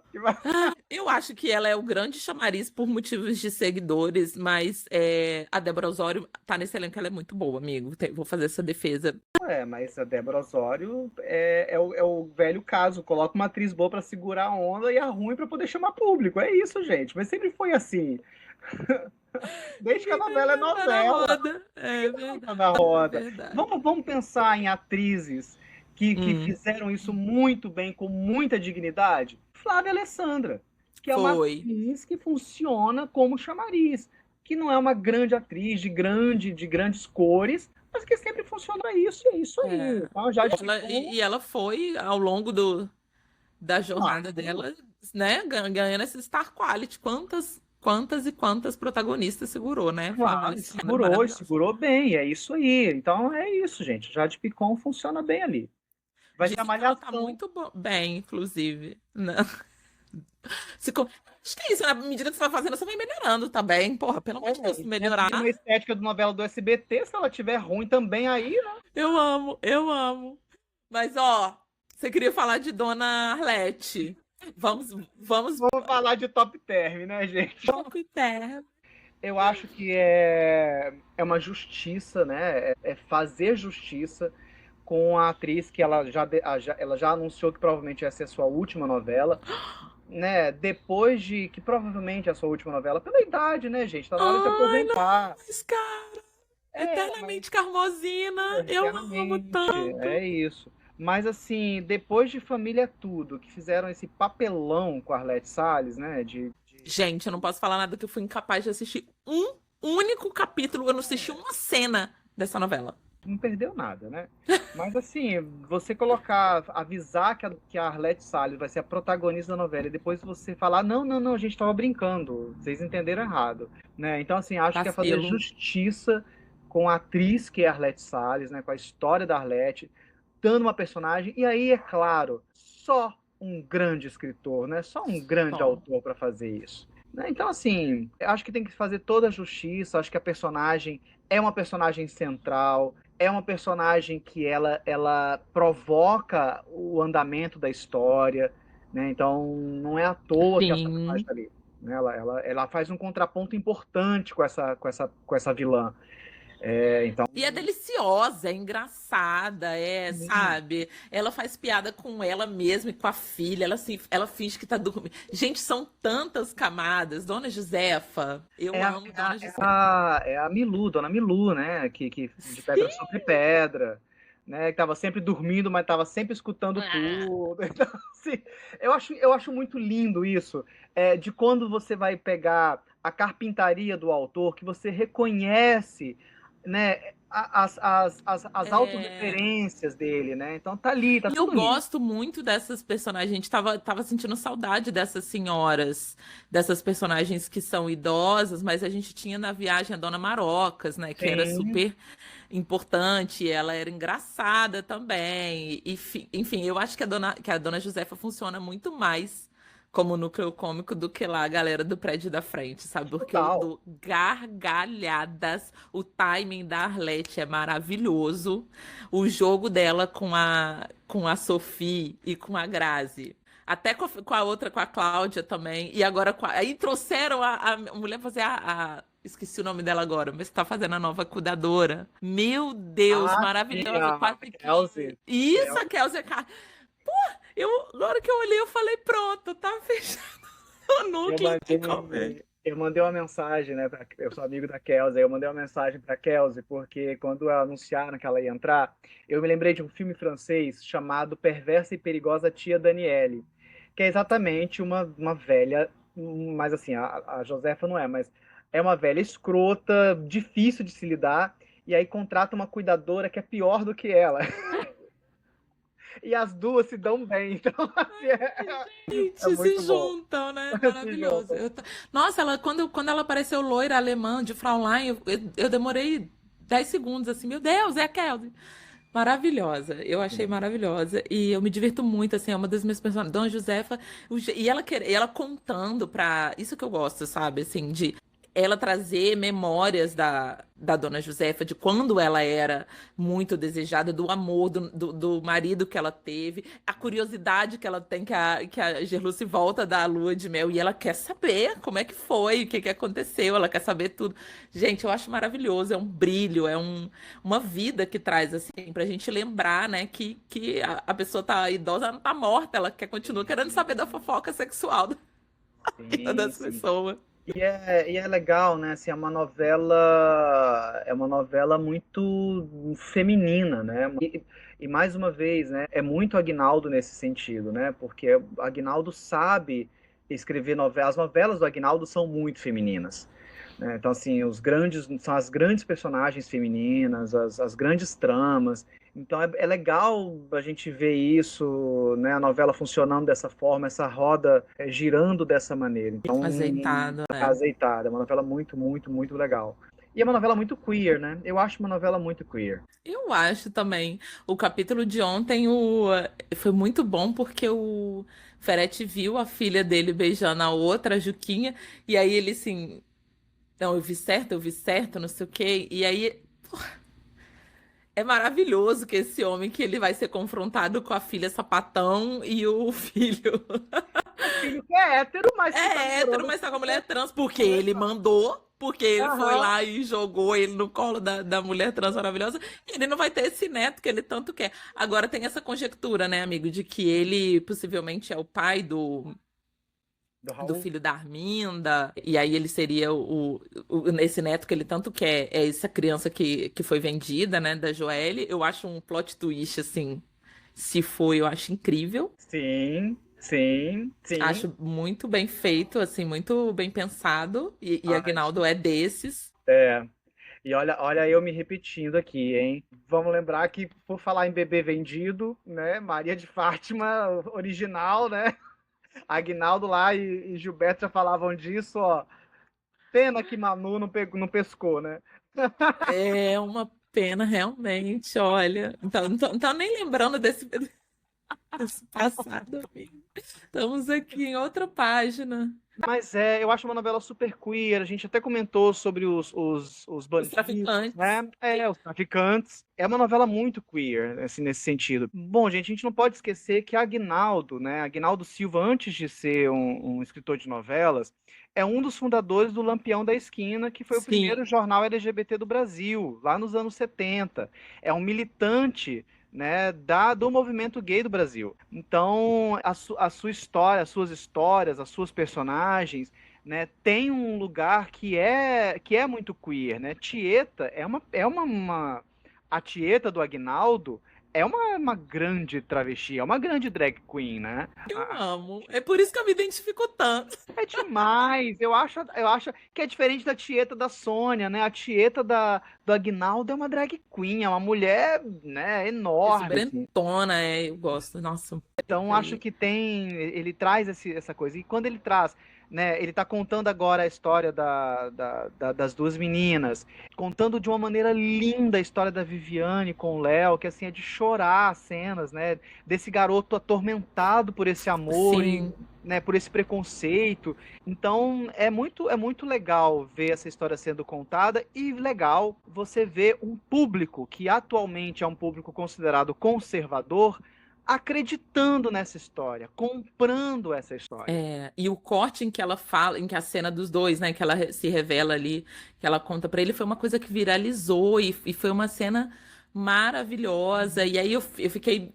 Eu acho que ela é o grande chamariz por motivos de seguidores, mas a Débora Osório tá nesse elenco, ela é muito boa, amigo. Vou fazer essa defesa. Mas a Débora Osório é o velho caso. Coloca uma atriz boa para segurar a onda e a ruim para poder chamar público. É isso, gente. Mas sempre foi assim. Desde que a Ninguém tá novela é inventando a novela, roda. É ninguém tá verdade, contando a é roda. verdade. Vamos pensar em atrizes que Hum, fizeram isso muito bem, com muita dignidade? Flávia Alessandra, que é uma foi. atriz que funciona como chamariz, que não é uma grande atriz de grandes cores, mas que sempre funciona para isso, e é isso aí. É. Então, já E ela foi, ao longo da jornada claro. dela, né, ganhando esse Star Quality. Quantas e quantas protagonistas segurou, né? Flávia Claro, Alessandra, segurou, e maravilhosa. segurou bem, é isso aí. Então é isso, gente. Jade Picon funciona bem ali. Vai ter a Dizem que ela tá Malhação. muito bem, inclusive. Não. Se co- Acho que é isso, né? À medida que você vai fazendo, você vai melhorando também. Porra, pelo amor de Deus, se Dentro melhorar. de uma estética de novela do SBT, se ela tiver ruim também aí, né? Eu amo, eu amo. Mas, ó, você queria falar de Dona Arlete. Vamos, vamos, Vamos falar de top term, né, gente? vamos com terra. Eu acho que é uma justiça, né? É fazer justiça com a atriz que ela já anunciou que provavelmente ia ser a sua última novela, né? Depois de que provavelmente é a sua última novela, pela idade, né, gente? Tá na hora de se Ai, não, aposentar. cara. É, mas Eternamente Carmosina. Eu amo eternamente, tanto. é isso. Mas assim, depois de Família é Tudo, que fizeram esse papelão com a Arlete Salles, né? Gente, eu não posso falar nada que eu fui incapaz de assistir um único capítulo, eu não assisti uma cena dessa novela. Não perdeu nada, né? Mas assim, você colocar, avisar que a Arlete Salles vai ser a protagonista da novela e depois você falar, não, não, não, a gente tava brincando, vocês entenderam errado, né? Então assim, acho que é fazer Vacilo. justiça com a atriz que é a Arlete Salles, né? Com a história da Arlete, dando uma personagem, e aí, é claro, só um grande escritor, né? Só um grande Só. autor para fazer isso. Né? Então, assim, acho que tem que fazer toda a justiça, acho que a personagem é uma personagem central, é uma personagem que ela provoca o andamento da história, né? Então não é à toa que a personagem Sim. está ali. Né? Ela faz um contraponto importante com essa vilã. Então, E é deliciosa, é engraçada, sim, sabe? Ela faz piada com ela mesma e com a filha, ela finge que tá dormindo. Gente, são tantas camadas. Dona Josefa, eu é a, amo é a, Dona é Josefa. a, é a Milu, Dona Milu, né? Que de pedra Sim! sobre pedra, né? Que tava sempre dormindo, mas tava sempre escutando Ah, tudo. Então, assim, eu acho muito lindo isso, de quando você vai pegar a carpintaria do autor, que você reconhece, né? As é. autorreferências dele, né? Então tá ali, tá E eu tudo ali. gosto muito dessas personagens. A gente tava sentindo saudade dessas senhoras, dessas personagens que são idosas, mas a gente tinha na viagem a Dona Marocas, né? Que era Sim, super importante, ela era engraçada também. E, enfim, eu acho que a Dona Josefa funciona muito mais como núcleo cômico do que lá a galera do prédio da frente, sabe? Porque eu total. dou gargalhadas, o timing da Arlete é maravilhoso, o jogo dela com a Sophie e com a Grazi. Até com a outra, com a Cláudia também. E agora aí trouxeram a mulher fazer esqueci o nome dela agora, mas tá fazendo a nova cuidadora. Meu Deus, Ah, sim, maravilhosa. a Quase que. Kelsey. Isso, a Kelsey. Agora que eu olhei, eu falei, pronto, tá fechado o Eu núcleo de comédia. mandei uma mensagem, né? Eu sou amigo da Kelsey, eu mandei uma mensagem para Kelsey, porque quando anunciaram que ela ia entrar, eu me lembrei de um filme francês chamado Perversa e Perigosa Tia Daniele, que é exatamente uma velha, mas assim, a Josefa não é, mas é uma velha escrota, difícil de se lidar, e aí contrata uma cuidadora que é pior do que ela. E as duas se dão bem, então assim, é Gente, se muito bom. juntam, né? Se Maravilhoso. juntam. Nossa, quando ela apareceu loira alemã de Fraulein, eu demorei 10 segundos assim, meu Deus, é a Kelsey. Maravilhosa, eu achei maravilhosa e eu me divirto muito, assim, é uma das minhas personagens, Dona Josefa, e ela contando pra, isso que eu gosto, sabe, assim, de ela trazer memórias da Dona Josefa, de quando ela era muito desejada, do amor do marido que ela teve, a curiosidade que ela tem que a Gerluce volta da lua de mel e ela quer saber como é que foi, o que que aconteceu, ela quer saber tudo. Gente, eu acho maravilhoso, é um brilho, uma vida que traz, assim, pra gente lembrar, né, que a pessoa tá idosa, ela não tá morta, ela continua querendo saber da fofoca sexual da vida Sim, das sim. pessoas. E é legal, né? Assim, é uma novela muito feminina, né? E mais uma vez, né? É muito Aguinaldo nesse sentido, né? Porque Aguinaldo sabe escrever novelas. As novelas do Aguinaldo são muito femininas, né? Então, assim, são as grandes personagens femininas, as grandes tramas. Então, é legal a gente ver isso, né? A novela funcionando dessa forma, essa roda girando dessa maneira. Então, Azeitado, tá é. azeitada. É uma novela muito, muito, muito legal. E é uma novela muito queer, né? Eu acho uma novela muito queer. Eu acho também. O capítulo de ontem foi muito bom porque o Ferete viu a filha dele beijando a outra, a Juquinha, e aí ele assim, não, eu vi certo, não sei o quê. E aí é maravilhoso que esse homem que ele vai ser confrontado com a filha sapatão e o filho O filho que é hétero, mas que tá é hétero, namorando mas tá com a com mulher trans porque mulher ele trans. mandou. Porque ele foi Aham. lá e jogou ele no colo da mulher trans maravilhosa. E ele não vai ter esse neto que ele tanto quer. Agora tem essa conjectura, né, amigo, de que ele possivelmente é o pai Do do Raul. filho da Arminda. E aí ele seria esse neto que ele tanto quer. É essa criança que foi vendida, né, da Joelle. Eu acho um plot twist, assim, Se For, eu acho incrível. Sim, sim, sim. Acho muito bem feito, assim, muito bem pensado. E Acho. Aguinaldo é desses. É. E olha eu me repetindo aqui, hein? Vamos lembrar que, por falar em bebê vendido, né? Maria de Fátima, original, né? Aguinaldo lá e Gilberto já falavam disso, ó. Pena que Manu não pescou, né? É uma pena, realmente, olha. Então, não tô nem lembrando desse passado, amigo. Estamos aqui em outra página. Mas eu acho uma novela super queer. A gente até comentou sobre os Os bandidos, traficantes. né? Os traficantes. É uma novela muito queer, assim, nesse sentido. Bom, gente, a gente não pode esquecer que Aguinaldo, né? Aguinaldo Silva, antes de ser um escritor de novelas, é um dos fundadores do Lampião da Esquina, que foi o Sim, primeiro jornal LGBT do Brasil, lá nos anos 70. É um militante, né, do movimento gay do Brasil. Então, a sua história, as suas histórias, as suas personagens, né, tem um lugar que é muito queer, né? Tieta a Tieta do Aguinaldo é uma grande travesti, é uma grande drag queen, né? eu amo. É por isso que eu me identifico tanto. É demais. Eu acho que é diferente da Tieta da Sônia, né? A Tieta do Aguinaldo é uma drag queen, é uma mulher, né, É enorme, assim. superentona, eu gosto. Nossa, Então, acho perfeito. que ele traz essa coisa. E quando ele traz, né, ele está contando agora a história das duas meninas, contando de uma maneira linda a história da Viviane com o Léo, que assim é de chorar as cenas, né, desse garoto atormentado por esse amor e, Sim, né, por esse preconceito. Então, é muito legal ver essa história sendo contada e legal você ver um público que atualmente é um público considerado conservador acreditando nessa história, comprando essa história. e o corte em que ela fala, em que a cena dos dois, né, que ela se revela ali, que ela conta pra ele, foi uma coisa que viralizou e foi uma cena maravilhosa. E aí eu fiquei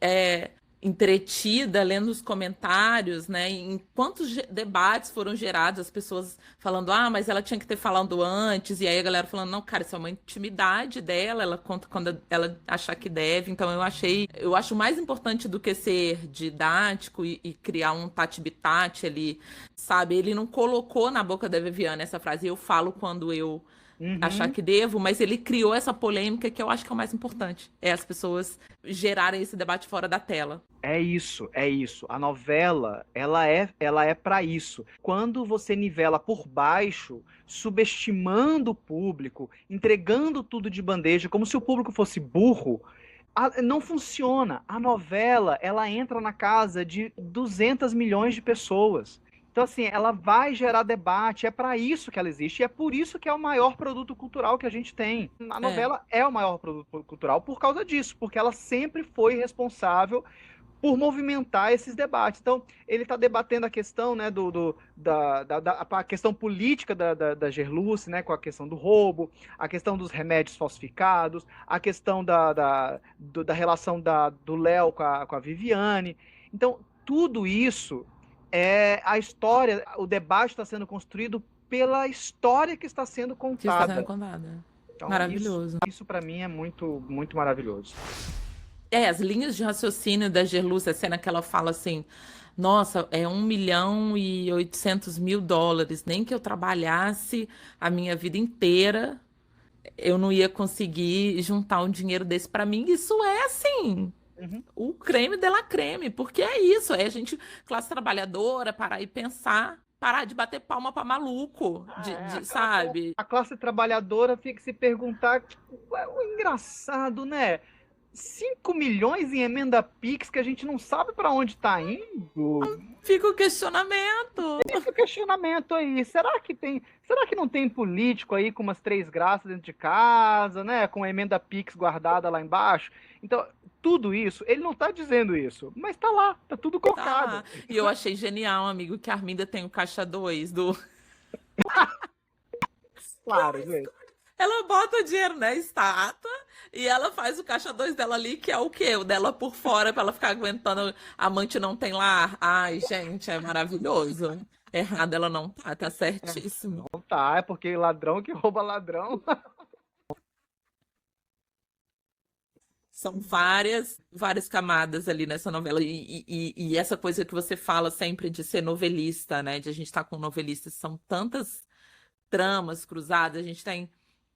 entretida lendo os comentários, né, em quantos debates foram gerados, as pessoas falando, ah, mas ela tinha que ter falado antes, e aí a galera falando, não, cara, isso é uma intimidade dela, ela conta quando ela achar que deve. Então eu acho mais importante do que ser didático e criar um tati-bitate ali, sabe? Ele não colocou na boca da Viviane essa frase, eu falo quando eu achar Uhum. que devo, mas ele criou essa polêmica que eu acho que é o mais importante, é as pessoas gerarem esse debate fora da tela. É isso, é isso. A novela, ela é para isso. Quando você nivela por baixo, subestimando o público, entregando tudo de bandeja, como se o público fosse burro, não funciona. A novela, ela entra na casa de 200 milhões de pessoas. Então, assim, ela vai gerar debate, é para isso que ela existe, e é por isso que é o maior produto cultural que a gente tem. A É, novela é o maior produto cultural por causa disso, porque ela sempre foi responsável por movimentar esses debates. Então, ele está debatendo a questão, né, a questão política da Gerluce, né, com a questão do roubo, a questão dos remédios falsificados, a questão da relação do Léo com a Viviane. Então, tudo isso é a história, o debate está sendo construído pela história que está sendo que está sendo contada. contada. Então, isso, Maravilhoso. isso para mim é muito, muito maravilhoso. As linhas de raciocínio da Gerlúcia, a cena que ela fala assim, nossa, é 1.800.000 dólares, nem que eu trabalhasse a minha vida inteira, eu não ia conseguir juntar um dinheiro desse para mim. Isso é assim, Uhum. o creme de la creme, porque é isso, é a gente, classe trabalhadora, parar e pensar, parar de bater palma para maluco, sabe? A classe trabalhadora fica se perguntar, tipo, o engraçado, né? 5 milhões em emenda Pix que a gente não sabe para onde está indo. Fica o questionamento. Esse questionamento aí, será que não tem político aí com umas 3 graças dentro de casa, né, com a emenda Pix guardada lá embaixo? Então, tudo isso, ele não está dizendo isso, mas está lá, tá tudo Tá colocado. lá. E eu achei genial, amigo, que a Arminda tem o caixa 2 do. Claro, gente. Ela bota o dinheiro na estátua e ela faz o caixa 2 dela ali, que é o quê? O dela por fora, pra ela ficar aguentando. Amante não tem lar. Ai, gente, é maravilhoso. Errada ela não tá certíssimo. Não tá, é porque ladrão que rouba ladrão. São várias camadas ali nessa novela. E essa coisa que você fala sempre de ser novelista, né? De a gente estar com novelistas, são tantas tramas cruzadas. A gente tem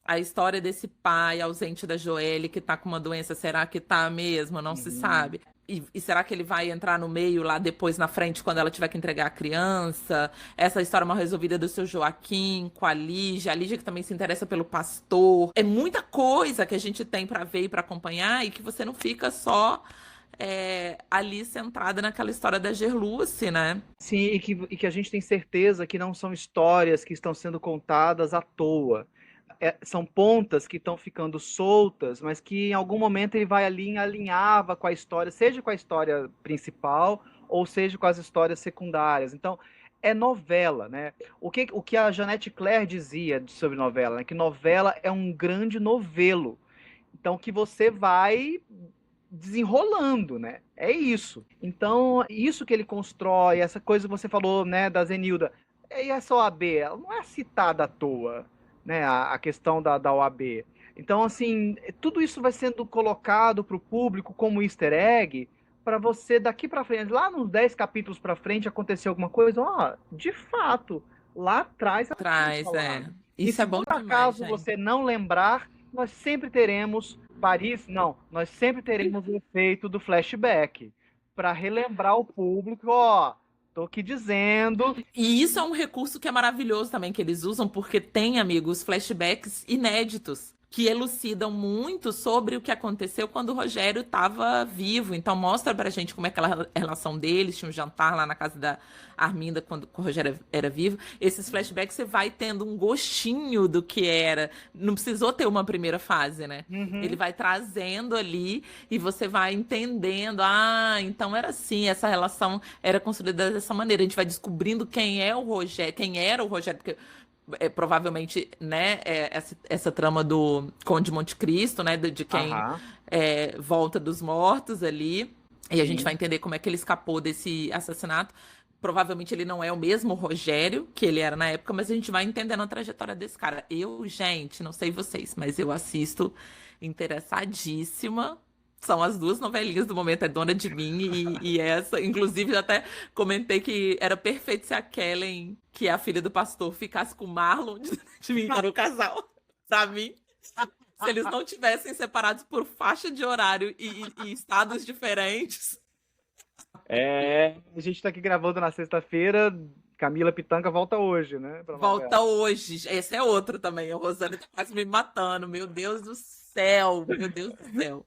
a história desse pai ausente da Joelle que tá com uma doença. Será que tá mesmo? Não se sabe. E será que ele vai entrar no meio lá depois na frente quando ela tiver que entregar a criança? Essa história mal resolvida do seu Joaquim com a Lígia que também se interessa pelo pastor. É muita coisa que a gente tem pra ver e pra acompanhar e que você não fica só ali centrada naquela história da Gerluce, né? Sim, e que a gente tem certeza que não são histórias que estão sendo contadas à toa. São pontas que estão ficando soltas, mas que em algum momento ele vai ali e alinhava com a história, seja com a história principal ou seja com as histórias secundárias. Então, é novela, né? O que a Janete Claire dizia sobre novela, né? Que novela é um grande novelo. Então, que você vai desenrolando, né? É isso. Então, isso que ele constrói, essa coisa que você falou, né, da Zenilda, e essa OAB, ela não é citada à toa, né, a questão da OAB. Então, assim, tudo isso vai sendo colocado para o público como easter egg, para você, daqui para frente, lá nos 10 capítulos para frente, acontecer alguma coisa, de fato, lá atrás... Isso é bom demais, por acaso gente. você não lembrar, nós sempre teremos nós sempre teremos o efeito do flashback, para relembrar o público, tô aqui dizendo. E isso é um recurso que é maravilhoso também, que eles usam, porque tem, amigos, flashbacks inéditos, que elucidam muito sobre o que aconteceu quando o Rogério estava vivo. Então mostra pra gente como é aquela relação deles, tinha um jantar lá na casa da Arminda quando o Rogério era vivo. Esses flashbacks você vai tendo um gostinho do que era. Não precisou ter uma primeira fase, né? Ele vai trazendo ali e você vai entendendo. Então era assim, essa relação era construída dessa maneira. A gente vai descobrindo quem era o Rogério, porque provavelmente, né, essa trama do Conde de Monte Cristo, né, de quem volta dos mortos ali, e a gente vai entender como é que ele escapou desse assassinato. Provavelmente ele não é o mesmo Rogério que ele era na época, mas a gente vai entendendo a trajetória desse cara. Gente, não sei vocês, mas eu assisto interessadíssima. São as duas novelinhas do momento, é Dona de Mim e essa. Inclusive, eu até comentei que era perfeito se a Kellen, que é a filha do pastor, ficasse com o Marlon de mim para o casal. Pra mim, se eles não tivessem separados por faixa de horário e estados diferentes. A gente tá aqui gravando na sexta-feira, Camila Pitanga volta hoje, né? Volta hoje. Esse é outro também. A Rosane tá quase me matando. Meu Deus do céu. Meu Deus do céu.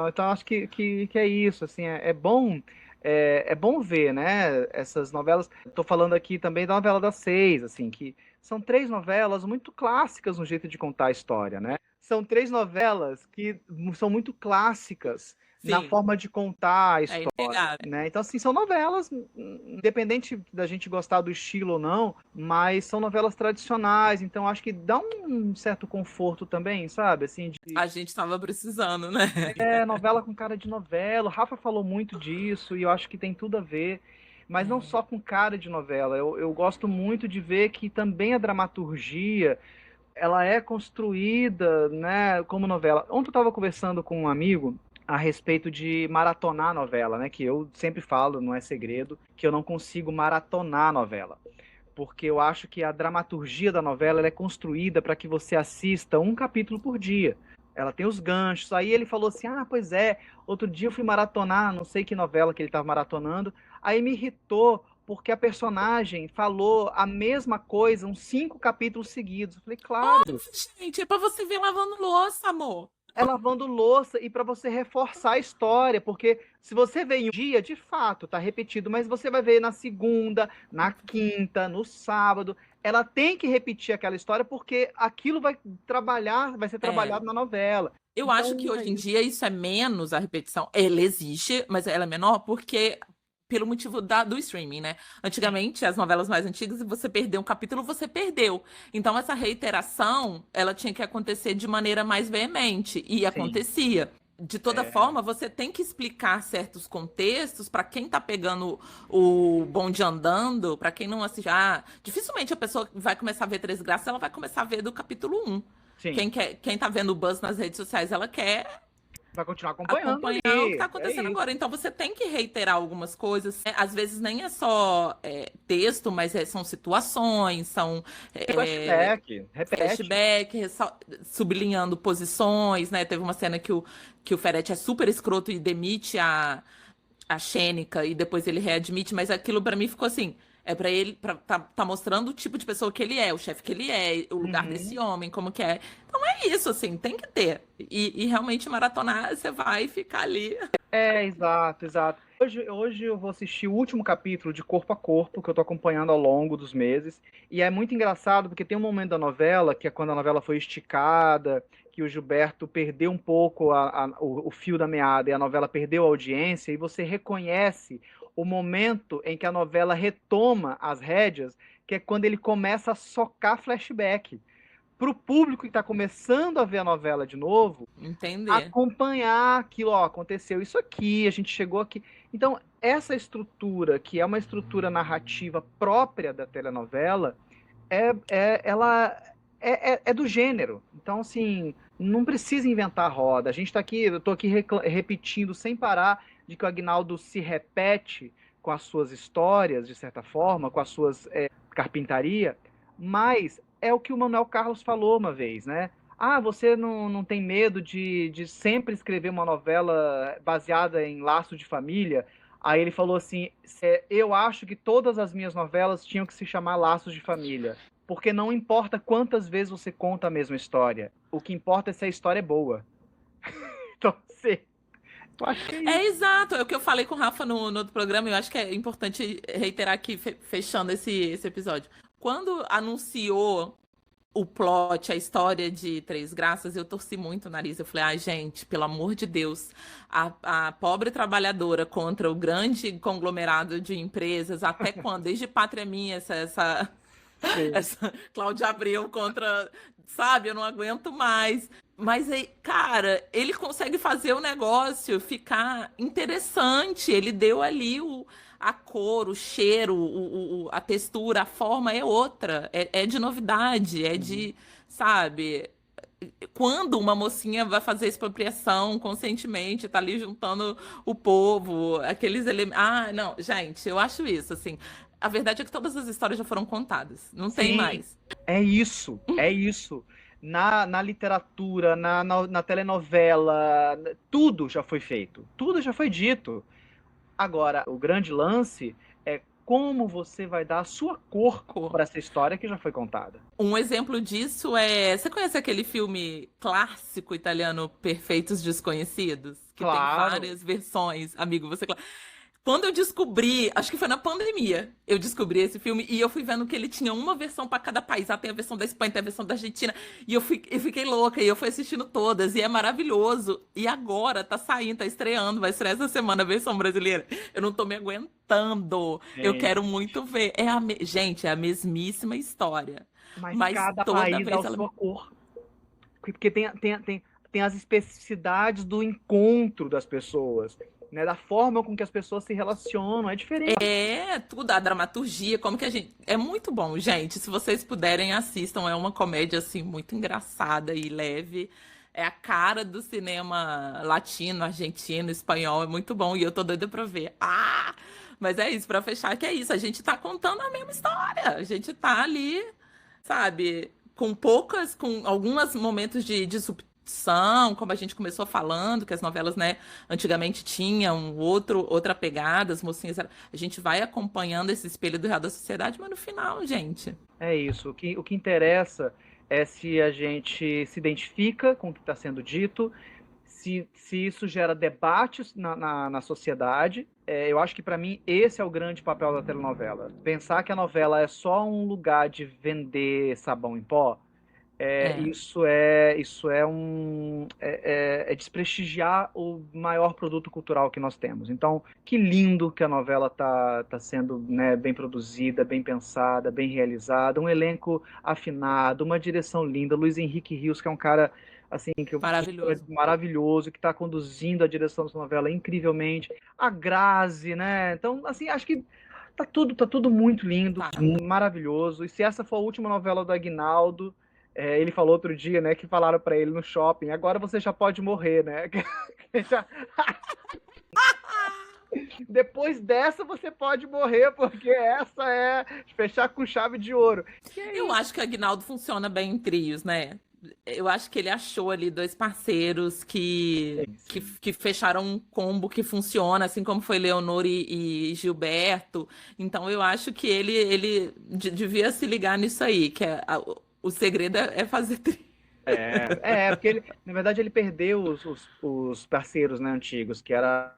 Então acho que é isso, assim, é bom ver, né, essas novelas. Tô falando aqui também da novela das 6, assim, que são 3 novelas muito clássicas no jeito de contar a história, né? São 3 novelas que são muito clássicas na forma de contar a história, né? Então, assim, são novelas, independente da gente gostar do estilo ou não, mas são novelas tradicionais, então acho que dá um certo conforto também, sabe? Assim, a gente tava precisando, né? Novela com cara de novela. O Rafa falou muito disso e eu acho que tem tudo a ver, mas não só com cara de novela. Eu gosto muito de ver que também a dramaturgia ela é construída, né, como novela. Ontem eu estava conversando com um amigo a respeito de maratonar a novela, né? Que eu sempre falo, não é segredo, que eu não consigo maratonar a novela. Porque eu acho que a dramaturgia da novela ela é construída para que você assista um capítulo por dia. Ela tem os ganchos. Aí ele falou assim, pois é, outro dia eu fui maratonar, não sei que novela que ele estava maratonando, aí me irritou, porque a personagem falou a mesma coisa uns 5 capítulos seguidos. Eu falei, claro. Gente, é pra você ver lavando louça, amor. É lavando louça e para você reforçar a história, porque se você vê em um dia, de fato, tá repetido, mas você vai ver na segunda, na quinta, no sábado, ela tem que repetir aquela história porque aquilo vai ser trabalhado na novela. Eu acho que hoje em dia isso é menos a repetição. Ela existe, mas ela é menor porque pelo motivo do streaming, né? Antigamente, as novelas mais antigas, se você perdeu um capítulo, você perdeu. Então, essa reiteração, ela tinha que acontecer de maneira mais veemente. E acontecia. De toda forma, você tem que explicar certos contextos para quem tá pegando o bonde andando, para quem não assiste. Dificilmente a pessoa vai começar a ver Três Graças, ela vai começar a ver do capítulo 1. Quem tá vendo o buzz nas redes sociais, ela quer Vai continuar acompanhando acompanhar o que ali. tá É acontecendo isso. agora. Então você tem que reiterar algumas coisas. Às vezes nem é só texto, mas são situações, são é, Flashback, repete. flashback, sublinhando posições, né? Teve uma cena que o Feret é super escroto e demite a Xênica e depois ele readmite, mas aquilo pra mim ficou assim. É pra ele, tá mostrando o tipo de pessoa que ele é, o chefe que ele é, o lugar desse Uhum. homem, como que é. Então é isso, assim, tem que ter. E realmente maratonar, você vai ficar ali. Exato, exato. Hoje eu vou assistir o último capítulo de Corpo a Corpo, que eu tô acompanhando ao longo dos meses. E é muito engraçado, porque tem um momento da novela, que é quando a novela foi esticada, que o Gilberto perdeu um pouco o fio da meada e a novela perdeu a audiência, e você reconhece o momento em que a novela retoma as rédeas, que é quando ele começa a socar flashback. Para o público que está começando a ver a novela de novo, Entender. acompanhar aquilo, ó, aconteceu isso aqui, a gente chegou aqui. Então, essa estrutura, que é uma estrutura narrativa própria da telenovela, ela é do gênero. Então, assim, não precisa inventar a roda. A gente está aqui, eu estou aqui repetindo sem parar de que o Agnaldo se repete com as suas histórias, de certa forma, com as suas carpintaria, mas é o que o Manuel Carlos falou uma vez, né? Ah, você não tem medo de sempre escrever uma novela baseada em laço de família? Aí ele falou assim: eu acho que todas as minhas novelas tinham que se chamar Laços de Família. Porque não importa quantas vezes você conta a mesma história. O que importa é se a história é boa. Então, assim, eu acho que é É isso. exato, é o que eu falei com o Rafa no outro programa, e eu acho que é importante reiterar aqui, fechando esse episódio. Quando anunciou o plot, a história de Três Graças, eu torci muito o nariz. Eu falei, ai, gente, pelo amor de Deus, a pobre trabalhadora contra o grande conglomerado de empresas, até quando? Desde Pátria Minha, Sim. essa Cláudia Abreu contra, sabe, eu não aguento mais. Mas aí, cara, ele consegue fazer o negócio ficar interessante. Ele deu ali a cor, o cheiro, a textura, a forma é outra. É de novidade, é Uhum. de, sabe? Quando uma mocinha vai fazer expropriação conscientemente, tá ali juntando o povo, aqueles elementos. Ah, não, gente, eu acho isso, assim. A verdade é que todas as histórias já foram contadas. Não tem Sim, mais. é isso, é isso. Na literatura, na telenovela, tudo já foi feito, tudo já foi dito. Agora, o grande lance é como você vai dar a sua cor Cor. para essa história que já foi contada. Um exemplo disso é. Você conhece aquele filme clássico italiano Perfeitos Desconhecidos? Que tem Claro. várias versões, amigo, você. Quando eu descobri, acho que foi na pandemia, eu descobri esse filme e eu fui vendo que ele tinha uma versão para cada país. Ah, tem a versão da Espanha, tem a versão da Argentina. E eu fiquei louca e eu fui assistindo todas. E é maravilhoso. E agora tá saindo, tá estreando, vai estrear essa semana a versão brasileira. Eu não tô me aguentando. Eu quero Gente, muito ver. Gente, é a mesmíssima história. mas Mas cada toda país dá vez a ela. sua cor. Porque tem as especificidades do encontro das pessoas, né? Da forma com que as pessoas se relacionam, é diferente. É, tudo, a dramaturgia, como que a gente. É muito bom, gente. Se vocês puderem, assistam. É uma comédia, assim, muito engraçada e leve. É a cara do cinema latino, argentino, espanhol. É muito bom e eu tô doida pra ver. Ah! Mas é isso, pra fechar, que é isso. A gente tá contando a mesma história. A gente tá ali, sabe, com alguns momentos de disrupção, como a gente começou falando, que as novelas, né, antigamente tinham outra pegada, as mocinhas. A gente vai acompanhando esse espelho do real da sociedade, mas no final, gente. É isso. O que interessa é se a gente se identifica com o que está sendo dito, se isso gera debates na sociedade. Eu acho que, para mim, esse é o grande papel da telenovela. Pensar que a novela é só um lugar de vender sabão em pó, É. isso é desprestigiar o maior produto cultural que nós temos. Então, que lindo que a novela tá sendo, né, bem produzida, bem pensada, bem realizada, um elenco afinado, uma direção linda. Luiz Henrique Rios, que é um cara assim Maravilhoso. maravilhoso, que está conduzindo a direção dessa novela incrivelmente. A Grazi, né? Então, assim, acho que tá tudo muito lindo, Tá. maravilhoso. E se essa for a última novela do Aguinaldo, ele falou outro dia, né, que falaram pra ele no shopping: agora você já pode morrer, né? Depois dessa você pode morrer, porque essa é fechar com chave de ouro. Eu acho que o Aguinaldo funciona bem em trios, né? Eu acho que ele achou ali dois parceiros que fecharam um combo que funciona, assim como foi Leonor e Gilberto. Então eu acho que ele devia se ligar nisso aí, que o segredo é fazer trio. Porque ele, na verdade, ele perdeu os parceiros, né, antigos, que era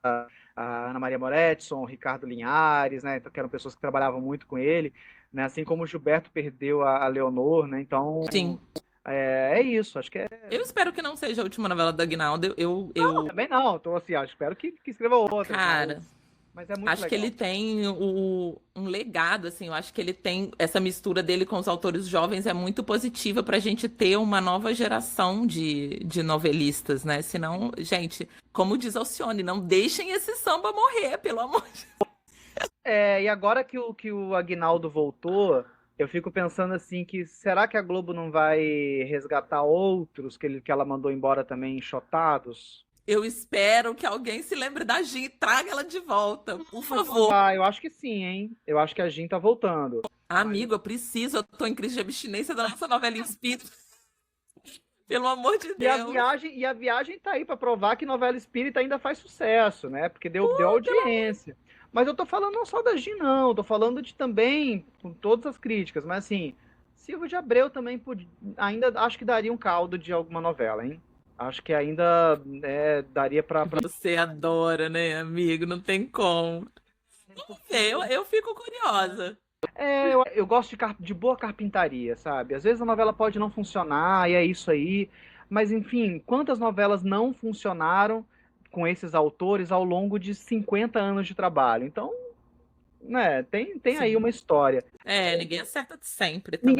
a Ana Maria Moretson, o Ricardo Linhares, né, que eram pessoas que trabalhavam muito com ele, né, assim como o Gilberto perdeu a Leonor, né, então Sim. é isso, acho que é. Eu espero que não seja a última novela do Aguinaldo. Não, também não, então assim, espero que escreva outra. Cara, Mas é muito acho que legal. ele tem um legado, assim. Eu acho que ele tem essa mistura dele com os autores jovens é muito positiva pra gente ter uma nova geração de novelistas, né? Senão, gente, como diz Alcione, não deixem esse samba morrer, pelo amor de Deus. E agora que o Aguinaldo voltou, eu fico pensando assim que será que a Globo não vai resgatar outros que ela mandou embora também enxotados? Eu espero que alguém se lembre da Gi e traga ela de volta, por favor. Eu acho que sim, hein? Eu acho que a Gin tá voltando. Amigo, eu tô em crise de abstinência da nossa novelinha espírita. Pelo amor de Deus. E a viagem tá aí pra provar que novela espírita ainda faz sucesso, né? Porque deu audiência. Mas eu tô falando não só da Gin, não. Eu tô falando de também, com todas as críticas, mas assim, Silvio de Abreu também ainda acho que daria um caldo de alguma novela, hein? Acho que ainda daria pra. Você adora, né, amigo? Não tem como. Vamos ver, eu fico curiosa. Eu gosto de boa carpintaria, sabe? Às vezes a novela pode não funcionar e é isso aí. Mas, enfim, quantas novelas não funcionaram com esses autores ao longo de 50 anos de trabalho? Então, né, tem aí uma história. Ninguém acerta sempre também.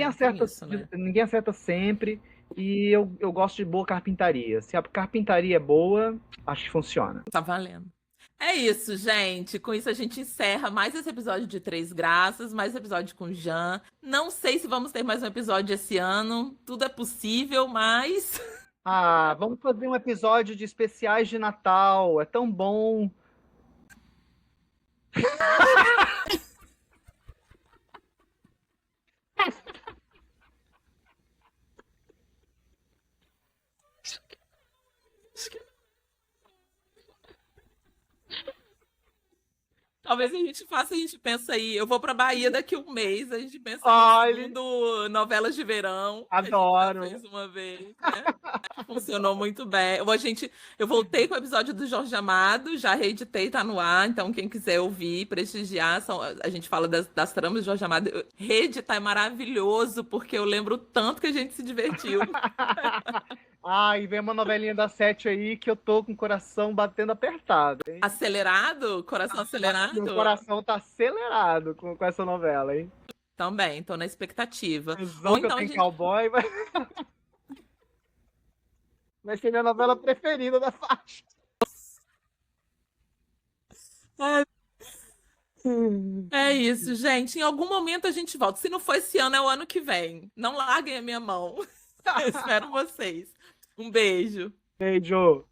Ninguém acerta sempre. E eu gosto de boa carpintaria. Se a carpintaria é boa, acho que funciona. Tá valendo. É isso, gente. Com isso a gente encerra mais esse episódio de Três Graças, mais episódio com o Jean. Não sei se vamos ter mais um episódio esse ano. Tudo é possível, mas... Vamos fazer um episódio de especiais de Natal. É tão bom. Talvez a gente pensa aí, eu vou pra Bahia daqui a um mês, a gente pensa segundo novelas de verão. Adoro. A gente já fez uma vez, né? Funcionou muito bem. Eu voltei com o episódio do Jorge Amado, já reeditei, tá no ar, então quem quiser ouvir, prestigiar, a gente fala das tramas do Jorge Amado. Reeditar é maravilhoso, porque eu lembro tanto que a gente se divertiu. E vem uma novelinha da Sete aí que eu tô com o coração batendo apertado, hein? Acelerado? Coração acelerado? Meu coração tá acelerado com essa novela, hein? Também, tô na expectativa. Ou então, que eu tenho cowboy, vai ser minha novela preferida da faixa. É isso, gente. Em algum momento a gente volta. Se não for esse ano, é o ano que vem. Não larguem a minha mão. Eu espero vocês. Um beijo. Beijo.